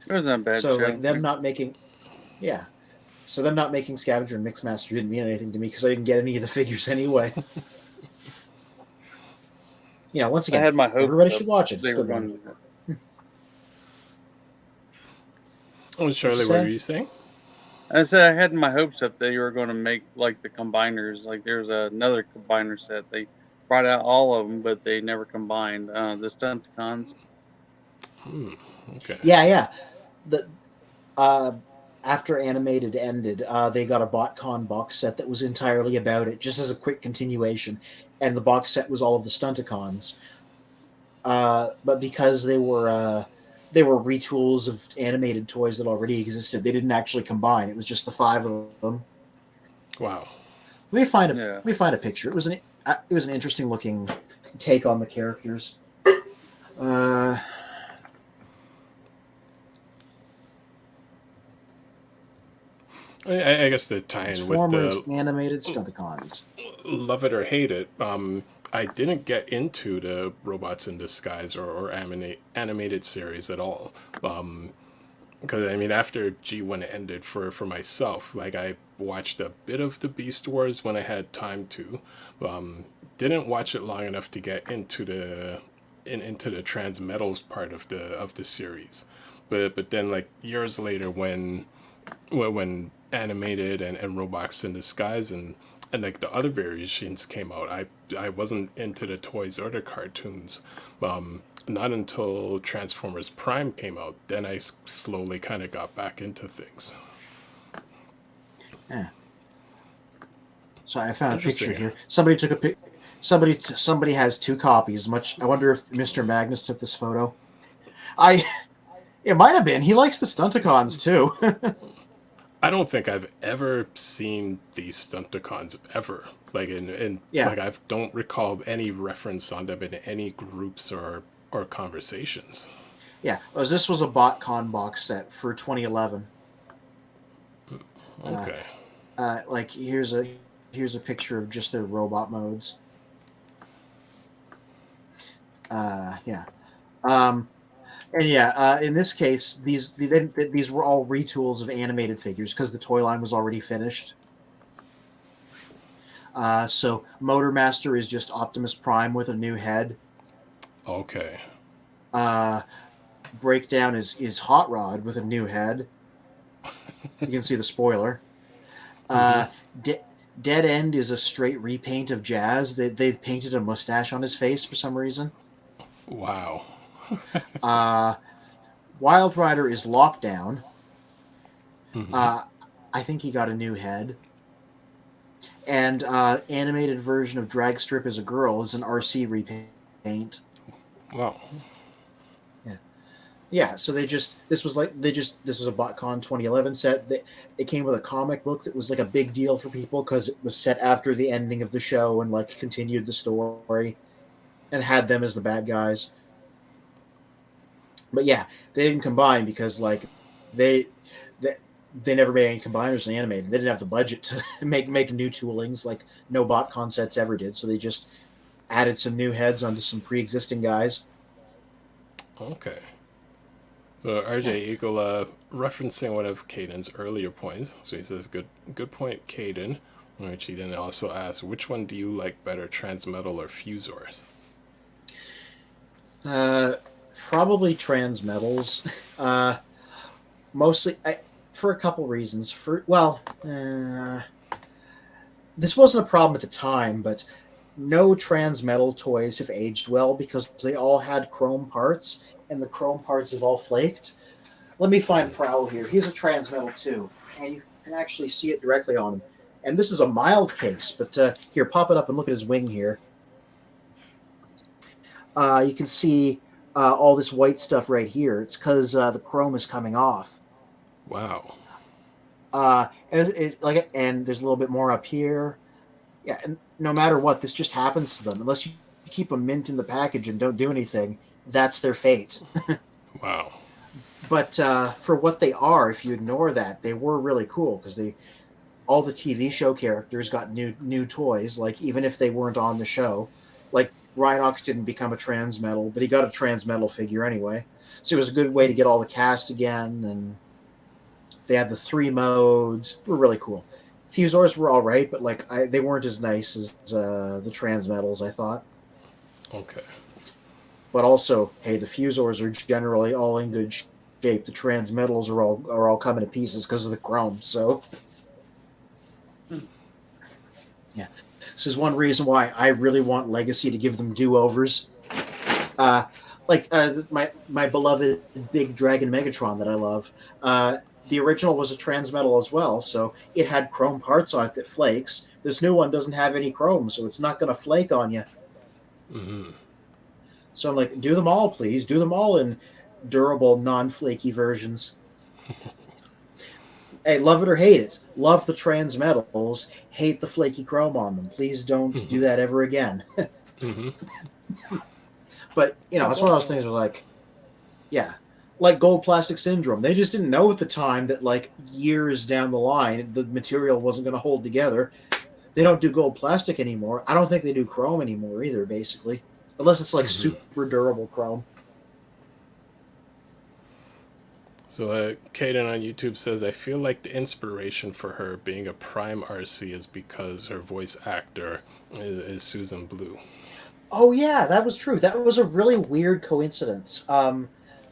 It wasn't a bad So show. like them not making, yeah. So them not making Scavenger and Mixmaster didn't mean anything to me because I didn't get any of the figures anyway. Once I again, had my hopes everybody up should watch it. It's they a were good one. going to. Oh, Charlie, what were you saying? I said I had my hopes up that you were going to make like the combiners. Like there's another combiner set. They brought out all of them, but they never combined the Stunticons. Okay. Yeah. The uh, After animated ended, they got a BotCon box set that was entirely about it, just as a quick continuation. And the box set was all of the Stunticons. But because they were retools of animated toys that already existed, they didn't actually combine. It was just the 5 of them. Wow. Let me find a picture. It was an interesting looking take on the characters. I guess the tie-in with Transformers the animated Stunticons. love it or hate it, I didn't get into the Robots in Disguise or animated series at all. Because I mean, after G1 ended for myself, like I watched a bit of the Beast Wars when I had time to. Didn't watch it long enough to get into into the Transmetals part of the series. But then like years later when animated and Robots in Disguise and like the other variations came out, I wasn't into the toys or the cartoons. Not until Transformers Prime came out, then I slowly kind of got back into things. Yeah. So I found a picture Interesting. here. Somebody took a pic. Somebody has 2 copies. I wonder if Mr. Magnus took this photo. It might have been. He likes the Stunticons too. I don't think I've ever seen these Stunticons ever. Like in Yeah. like I don't recall any reference on them in any groups or conversations. Yeah. This was a BotCon box set for 2011. Okay. Like here's a picture of just their robot modes. Yeah. And yeah, in this case, these were all retools of animated figures because the toy line was already finished. So Motormaster is just Optimus Prime with a new head. Okay. Breakdown is Hot Rod with a new head. You can see the spoiler. Dead End is a straight repaint of Jazz. They painted a mustache on his face for some reason. Wow. Wild Rider is Lockdown. I think he got a new head. And animated version of Dragstrip as a girl is an RC repaint. Wow. Yeah. Yeah, so this was a BotCon 2011 set. It came with a comic book that was like a big deal for people because it was set after the ending of the show and like continued the story and had them as the bad guys. But yeah, they didn't combine because like they they, they never made any combiners in animated. They didn't have the budget to make new toolings like no BotCon sets ever did. So they just added some new heads onto some pre-existing guys. Okay. So Yeah. RJ Eagle, referencing one of Caden's earlier points, so he says, good point, Caden. Which he then also asks, which one do you like better, Transmetal or Fusors? Uh, Probably transmetals. Mostly for a couple reasons. This wasn't a problem at the time, but no transmetal toys have aged well because they all had chrome parts, and the chrome parts have all flaked. Let me find Prowl here. He's a transmetal too, and you can actually see it directly on him. And this is a mild case, but here, pop it up and look at his wing here. You can see all this white stuff right here. It's because the chrome is coming off. Wow. And there's a little bit more up here. Yeah, and no matter what, this just happens to them. Unless you keep them mint in the package and don't do anything, that's their fate. Wow. But for what they are, if you ignore that, they were really cool because all the TV show characters got new toys. Like even if they weren't on the show, like Rhinox didn't become a transmetal, but he got a transmetal figure anyway. So it was a good way to get all the cast again, and they had the 3 modes. They were really cool. Fusors were all right, but like they weren't as nice as the transmetals, I thought. Okay. But also, hey, the Fusors are generally all in good shape. The transmetals are all coming to pieces because of the chrome. So yeah, this is one reason why I really want Legacy to give them do-overs. Uh, my beloved Big Dragon Megatron that I love. The original was a transmetal as well, so it had chrome parts on it that flakes. This new one doesn't have any chrome, so it's not going to flake on you. Mm-hmm. So I'm like, do them all, please. Do them all in durable, non-flaky versions. Hey, love it or hate it. Love the transmetals. Hate the flaky chrome on them. Please don't Mm-hmm. do that ever again. Mm-hmm. But it's one of those things where like, yeah, like gold plastic syndrome. They just didn't know at the time that like years down the line the material wasn't going to hold together. They don't do gold plastic anymore. I don't think they do chrome anymore either. Basically, unless it's like Mm-hmm. super durable chrome. So Kaden on YouTube says, I feel like the inspiration for her being a Prime RC is because her voice actor is Susan Blue. Oh yeah, that was true. That was a really weird coincidence.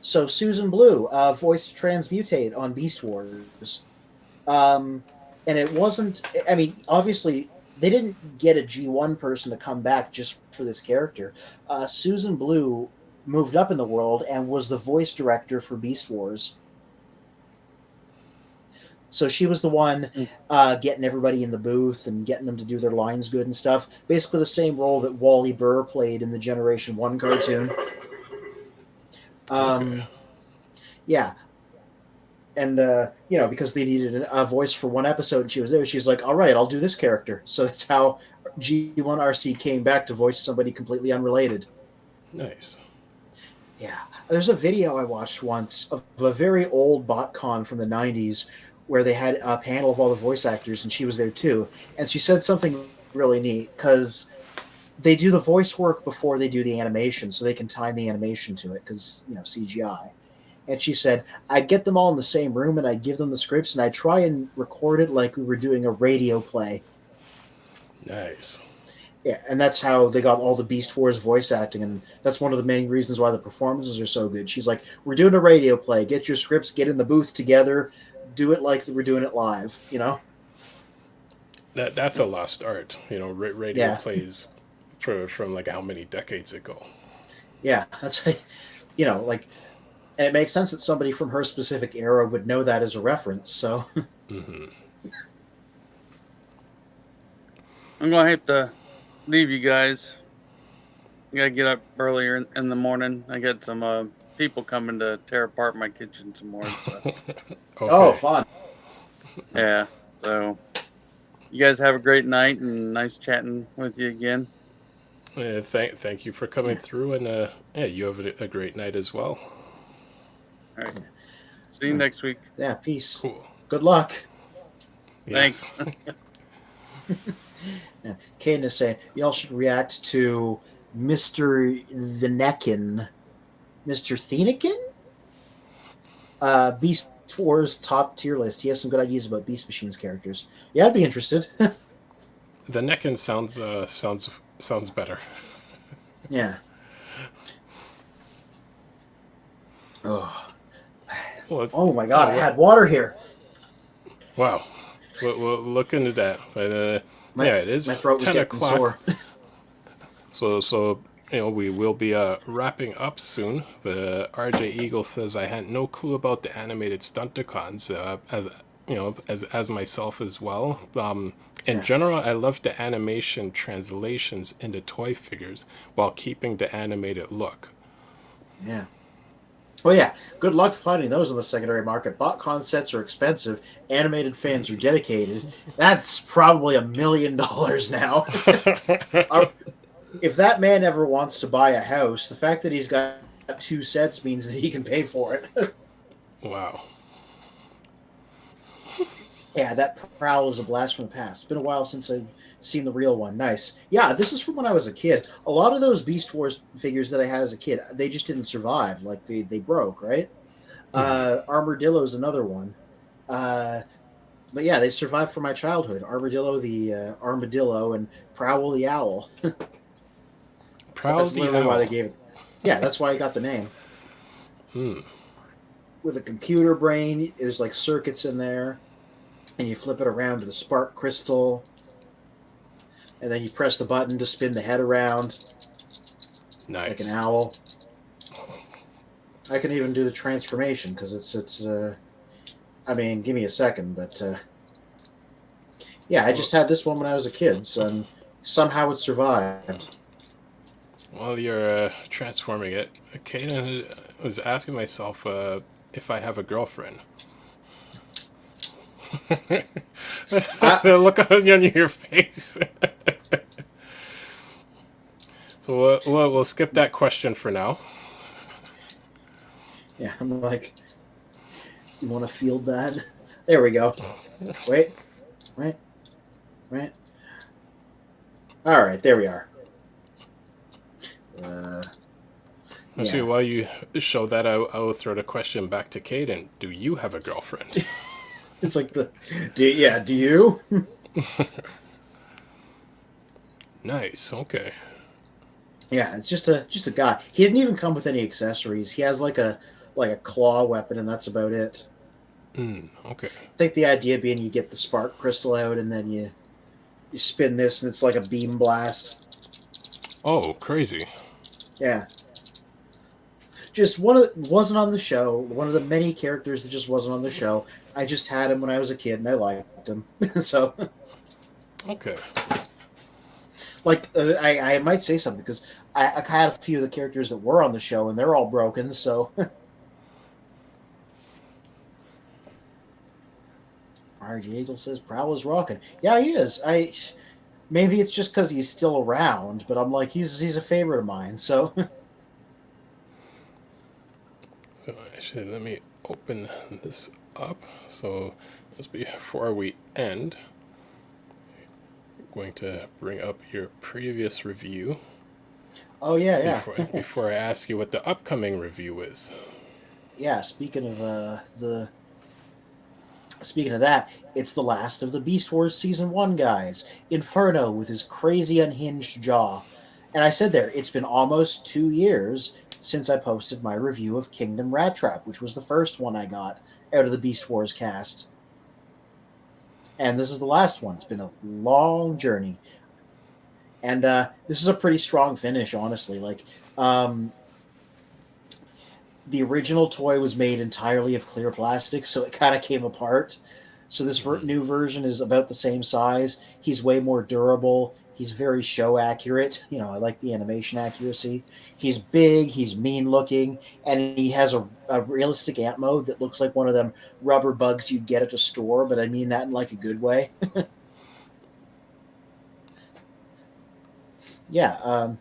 So Susan Blue voiced Transmutate on Beast Wars, um, and it wasn't. I mean, obviously they didn't get a G1 person to come back just for this character. Susan Blue moved up in the world and was the voice director for Beast Wars. So she was the one getting everybody in the booth and getting them to do their lines good and stuff. Basically, the same role that Wally Burr played in the Generation One cartoon. Okay. Yeah, and because they needed a voice for one episode, and she was there. She's like, "All right, I'll do this character." So that's how G1 RC came back to voice somebody completely unrelated. Nice. Yeah, there's a video I watched once of a very old BotCon from the '90s where they had a panel of all the voice actors, and she was there too. And she said something really neat because they do the voice work before they do the animation, so they can time the animation to it because CGI. And she said, I'd get them all in the same room and I'd give them the scripts and I'd try and record it like we were doing a radio play. Nice. Yeah, and that's how they got all the Beast Wars voice acting, and that's one of the main reasons why the performances are so good. She's like, we're doing a radio play. Get your scripts, get in the booth together, do it like we're doing it live. That's a lost art. Radio Yeah, plays from like how many decades ago. yeah, that's, like, and it makes sense that somebody from her specific era would know that as a reference, so. Mm-hmm. I'm gonna have to leave you guys. I gotta get up earlier in the morning. I got some people coming to tear apart my kitchen some more. So. Oh, Okay. fun. Yeah. So you guys have a great night and nice chatting with you again. Thank you for coming through, and yeah, you have a great night as well. All right. See you next week. Yeah, peace. Cool. Good luck. Yes. Thanks. Yeah. Caden is saying y'all should react to Mr. Thenekin. Mr. Thenekin? Beast Wars top tier list. He has some good ideas about Beast Machines characters. Yeah, I'd be interested. The Neckin sounds better. Yeah. Oh. Well, Oh my god, I had water here. wow. We'll look into that. But yeah, it is My throat was 10 getting o'clock. sore. So we will be wrapping up soon. The RJ Eagle says I had no clue about the animated Stunticons, as myself as well. In general, I love the animation translations into toy figures while keeping the animated look. Yeah. Oh yeah, good luck finding those on the secondary market. Botcon sets are expensive. Animated fans are dedicated. That's probably $1 million now. If that man ever wants to buy a house, the fact that he's got 2 sets means that he can pay for it. Wow. Yeah, that Prowl is a blast from the past. It's been a while since I've seen the real one. Nice. Yeah, this is from when I was a kid. A lot of those Beast Wars figures that I had as a kid, they just didn't survive. Like, they broke, right? Armadillo is another one. But yeah, they survived from my childhood. Armadillo the Armadillo and Prowl the Owl. That's literally why they gave it. Yeah, that's why I got the name. With a computer brain, there's like circuits in there. And you flip it around to the spark crystal, and then you press the button to spin the head around, Nice. like an owl. I can even do the transformation because it's. I mean, give me a second, but yeah, I just had this one when I was a kid, so somehow it survived. While you're transforming it, Kaden was asking myself if I have a girlfriend. The look on your face. So we'll skip that question for now. Yeah, I'm like, you want to field that? There we go. Wait. All right, there we are. Actually, while you show that, I will throw the question back to Kaden. Do you have a girlfriend? It's like do you? Nice. Okay. Yeah, it's just a guy. He didn't even come with any accessories. He has like a claw weapon, and that's about it. Okay. I think the idea being you get the spark crystal out, and then you spin this, and it's like a beam blast. Oh, crazy. Yeah. Just wasn't on the show. One of the many characters that just wasn't on the show. I just had him when I was a kid, and I liked him. So. Okay. Like, I might say something, because I had a few of the characters that were on the show, and they're all broken, so... RG Eagle says, Prowl is rocking. Yeah, he is. Maybe it's just because he's still around, but I'm like, he's a favorite of mine, so... So actually, let me open this up. So just before we end, I'm going to bring up your previous review. Oh, yeah. Before I ask you what the upcoming review is. Yeah, speaking of that, it's the last of the Beast Wars Season 1 guys. Inferno with his crazy unhinged jaw. And I said there, it's been almost 2 years since I posted my review of Kingdom Rat Trap, which was the first one I got out of the Beast Wars cast. And this is the last one. It's been a long journey. And this is a pretty strong finish, honestly. Like, the original toy was made entirely of clear plastic, so it kind of came apart. So this new version is about the same size. He's way more durable. He's very show accurate. I like the animation accuracy. He's big, he's mean looking, and he has a realistic ant mode that looks like one of them rubber bugs you'd get at a store, but I mean that in like a good way. Yeah,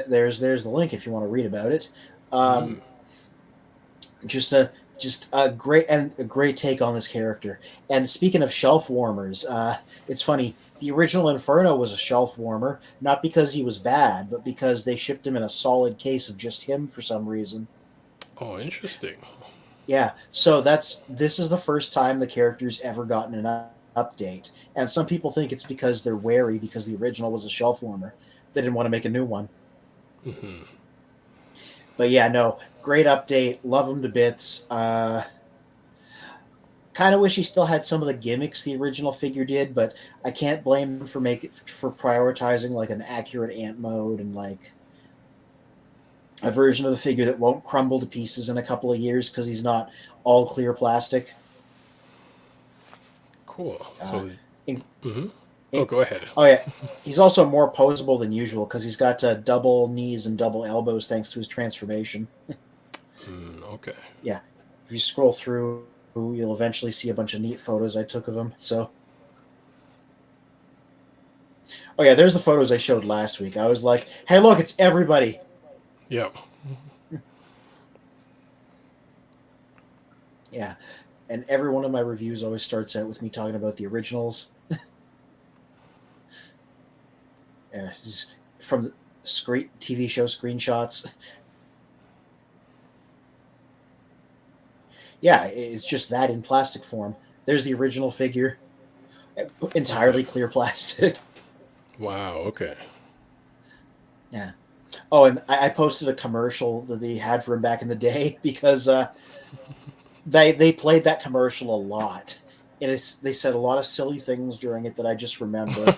there's the link if you want to read about it. Um, Mm. just a just a great take on this character. And speaking of shelf warmers, it's funny. The original Inferno was a shelf warmer, not because he was bad, but because they shipped him in a solid case of just him for some reason. Oh, interesting. Yeah, so this is the first time the character's ever gotten an update, and some people think it's because they're wary because the original was a shelf warmer. They didn't want to make a new one. Hmm. But yeah, no, great update. Love him to bits. Kind of wish he still had some of the gimmicks the original figure did, but I can't blame him for prioritizing like an accurate ant mode and like a version of the figure that won't crumble to pieces in a couple of years because he's not all clear plastic. Cool. Uh, So, in, hmm oh, in, go ahead. oh yeah, he's also more posable than usual because he's got double knees and double elbows thanks to his transformation. Okay. Yeah, if you scroll through, you'll eventually see a bunch of neat photos I took of him. So, oh yeah, there's the photos I showed last week. I was like, hey, look, it's everybody. Yeah. Yeah, and every one of my reviews always starts out with me talking about the originals. Yeah, just from the TV show screenshots. Yeah, it's just that in plastic form. There's the original figure, Okay. entirely clear plastic. Wow. Okay. Yeah. Oh, and I posted a commercial that they had for him back in the day because they played that commercial a lot, and they said a lot of silly things during it that I just remember.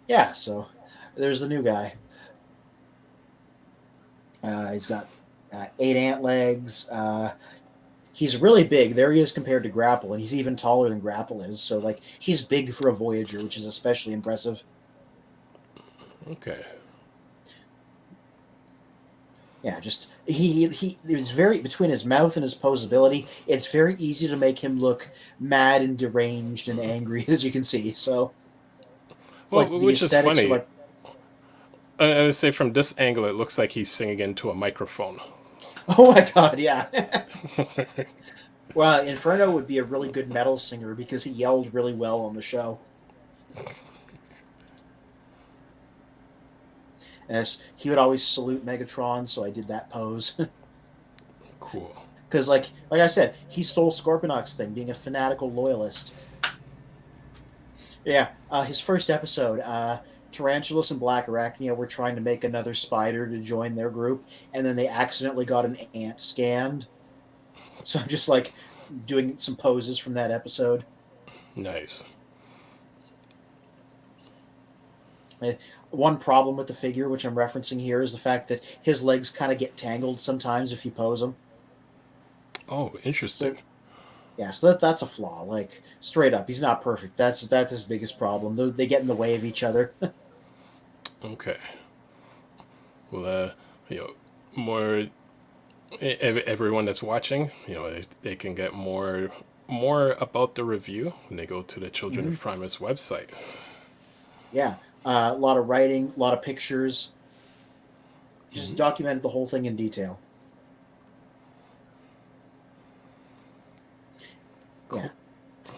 Yeah, so there's the new guy. He's got 8 ant legs. He's really big. There he is compared to Grapple, and he's even taller than Grapple is. So like he's big for a Voyager, which is especially impressive. Okay. Yeah, just he there's very between his mouth and his posability, it's very easy to make him look mad and deranged and angry, as you can see. So like Well, the which is aesthetics are funny. like, I would say from this angle, it looks like he's singing into a microphone. oh my god, yeah. Well, Inferno would be a really good metal singer because he yelled really well on the show. As he would always salute Megatron, so I did that pose. Cool. Because like I said, he stole Scorponok's thing, being a fanatical loyalist. Yeah, his first episode, Tarantulas and Black Arachnia were trying to make another spider to join their group, and then they accidentally got an ant scanned. So I'm just like doing some poses from that episode. Nice. One problem with the figure, which I'm referencing here, is the fact that his legs kind of get tangled sometimes if you pose them. Oh, So interesting. yeah, so that's a flaw. Like straight up, he's not perfect. That's his biggest problem. They get in the way of each other. Okay. Well, you know, more everyone that's watching, they can get more about the review when they go to the Children Hmm. of Primus website. Yeah, a lot of writing, a lot of pictures. Just Hmm. documented the whole thing in detail. Yeah, Cool.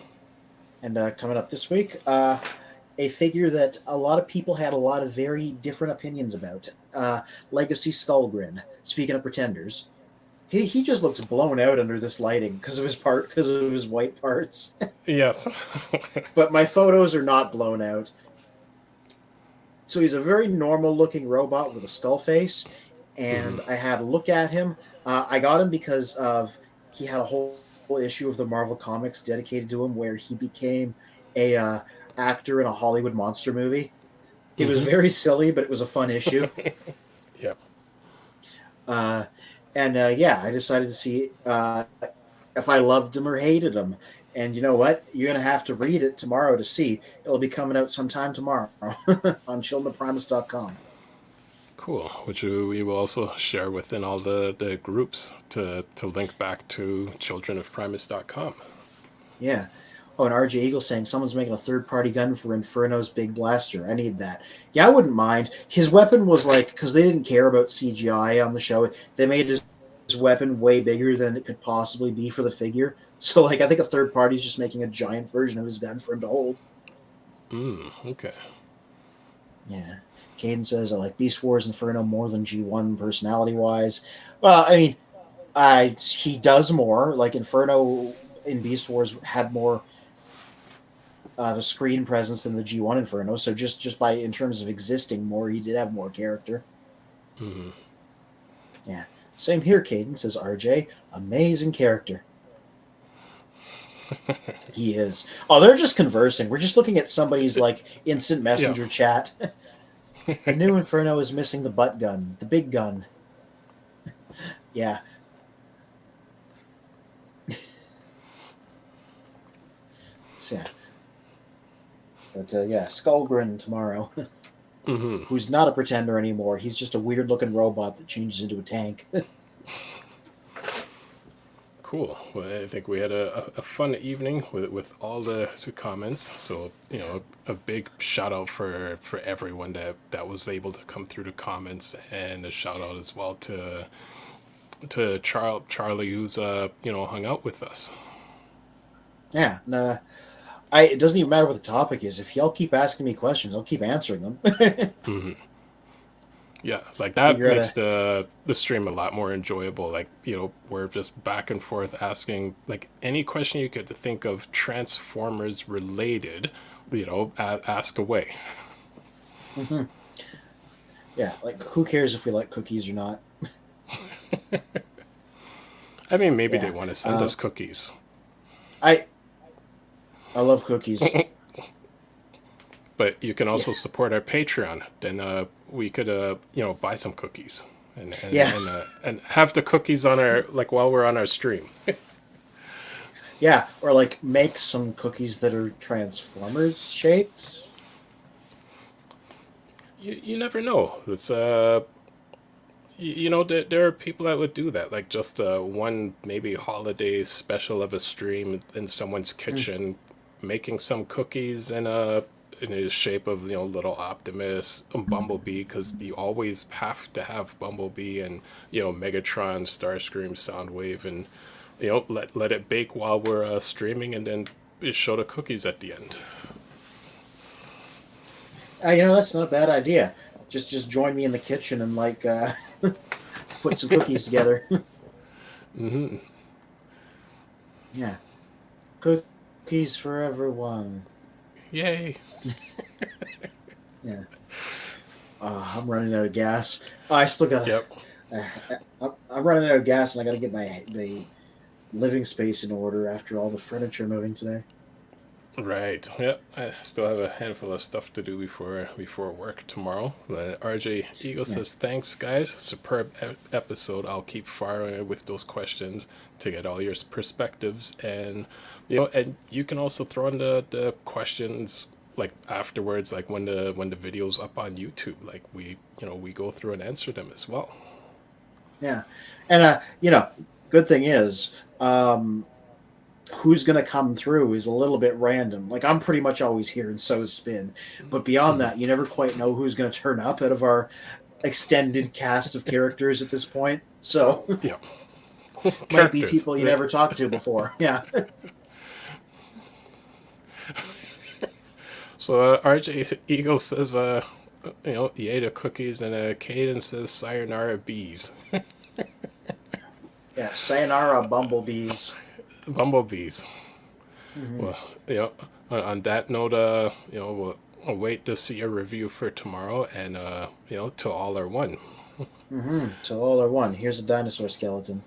and coming up this week, a figure that a lot of people had a lot of very different opinions about. Legacy Skullgrin. Speaking of pretenders, he just looks blown out under this lighting because of his white parts. Yes. But my photos are not blown out. So he's a very normal looking robot with a skull face, Hmm. and I had a look at him. I got him because of he had a whole issue of the Marvel Comics dedicated to him, where he became a actor in a Hollywood monster movie. It was Hmm. very silly, but it was a fun issue. Yep. Uh, and yeah, I decided to see if I loved him or hated him. And you know what? You're going to have to read it tomorrow to see. It'll be coming out sometime tomorrow on childreofprimus.com. Cool. Which we will also share within all the groups to link back to childrenofprimus.com. Yeah. Oh, and RJ Eagle saying someone's making a third-party gun for Inferno's big blaster. I need that. Yeah, I wouldn't mind. His weapon was like, because they didn't care about CGI on the show, they made his weapon way bigger than it could possibly be for the figure. So, like, I think a third party's just making a giant version of his gun for him to hold. Okay. Yeah. Caden says, I like Beast Wars Inferno more than G1 personality-wise. Well, I mean, he does more. Like, Inferno in Beast Wars had more of a screen presence than the G1 Inferno, so just by in terms of existing more, he did have more character. Yeah. Same here, Caden, says RJ. Amazing character. He is. Oh, they're just conversing. We're just looking at somebody's like instant messenger chat. The new Inferno is missing the butt gun, the big gun. Yeah. So, yeah. But yeah, Skullgrin tomorrow. Who's not a pretender anymore. He's just a weird-looking robot that changes into a tank. Cool. Well, I think we had a fun evening with all the comments. So, you know, a big shout out for everyone that was able to come through the comments, and a shout out as well to Charlie, who's hung out with us. Yeah. Nah, it doesn't even matter what the topic is. If y'all keep asking me questions, I'll keep answering them. Yeah, like that makes the stream a lot more enjoyable. Like, you know, we're just back and forth asking like any question you could think of Transformers related, you know, ask away. Yeah, like who cares if we like cookies or not? I mean, maybe they want to send us cookies. I love cookies. But you can also support our Patreon. Then we could, buy some cookies and have the cookies on our while we're on our stream. Yeah, or like make some cookies that are Transformers shaped. You never know. It's there are people that would do that, like just one maybe holiday special of a stream in someone's kitchen, making some cookies in the shape of little Optimus and Bumblebee, because you always have to have Bumblebee and Megatron, Starscream, Soundwave, and let it bake while we're streaming, and then show the cookies at the end. That's not a bad idea. Just join me in the kitchen and put some cookies together. Yeah, cookies for everyone. Yay! Yeah. I'm running out of gas. I still got. Yep. I'm running out of gas, and I got to get my living space in order after all the furniture moving today. Right. Yep. I still have a handful of stuff to do before work tomorrow. RJ Eagle says, "Thanks, guys. Superb episode. I'll keep firing with those questions to get all your perspectives, and and you can also throw in the questions afterwards, when the video's up on YouTube. We go through and answer them as well." Yeah, and good thing is, who's going to come through is a little bit random. I'm pretty much always here, and so is Spin. But beyond that, you never quite know who's going to turn up out of our extended cast of characters at this point. So, yeah, might be people you never talked to before. Yeah. So RJ Eagle says, yay to cookies, and Caden says, sayonara bees. Yeah, sayonara bumblebees. Bumblebees. Well, on that note, we'll wait to see a review for tomorrow, and to all are one. To all are one. Here's a dinosaur skeleton.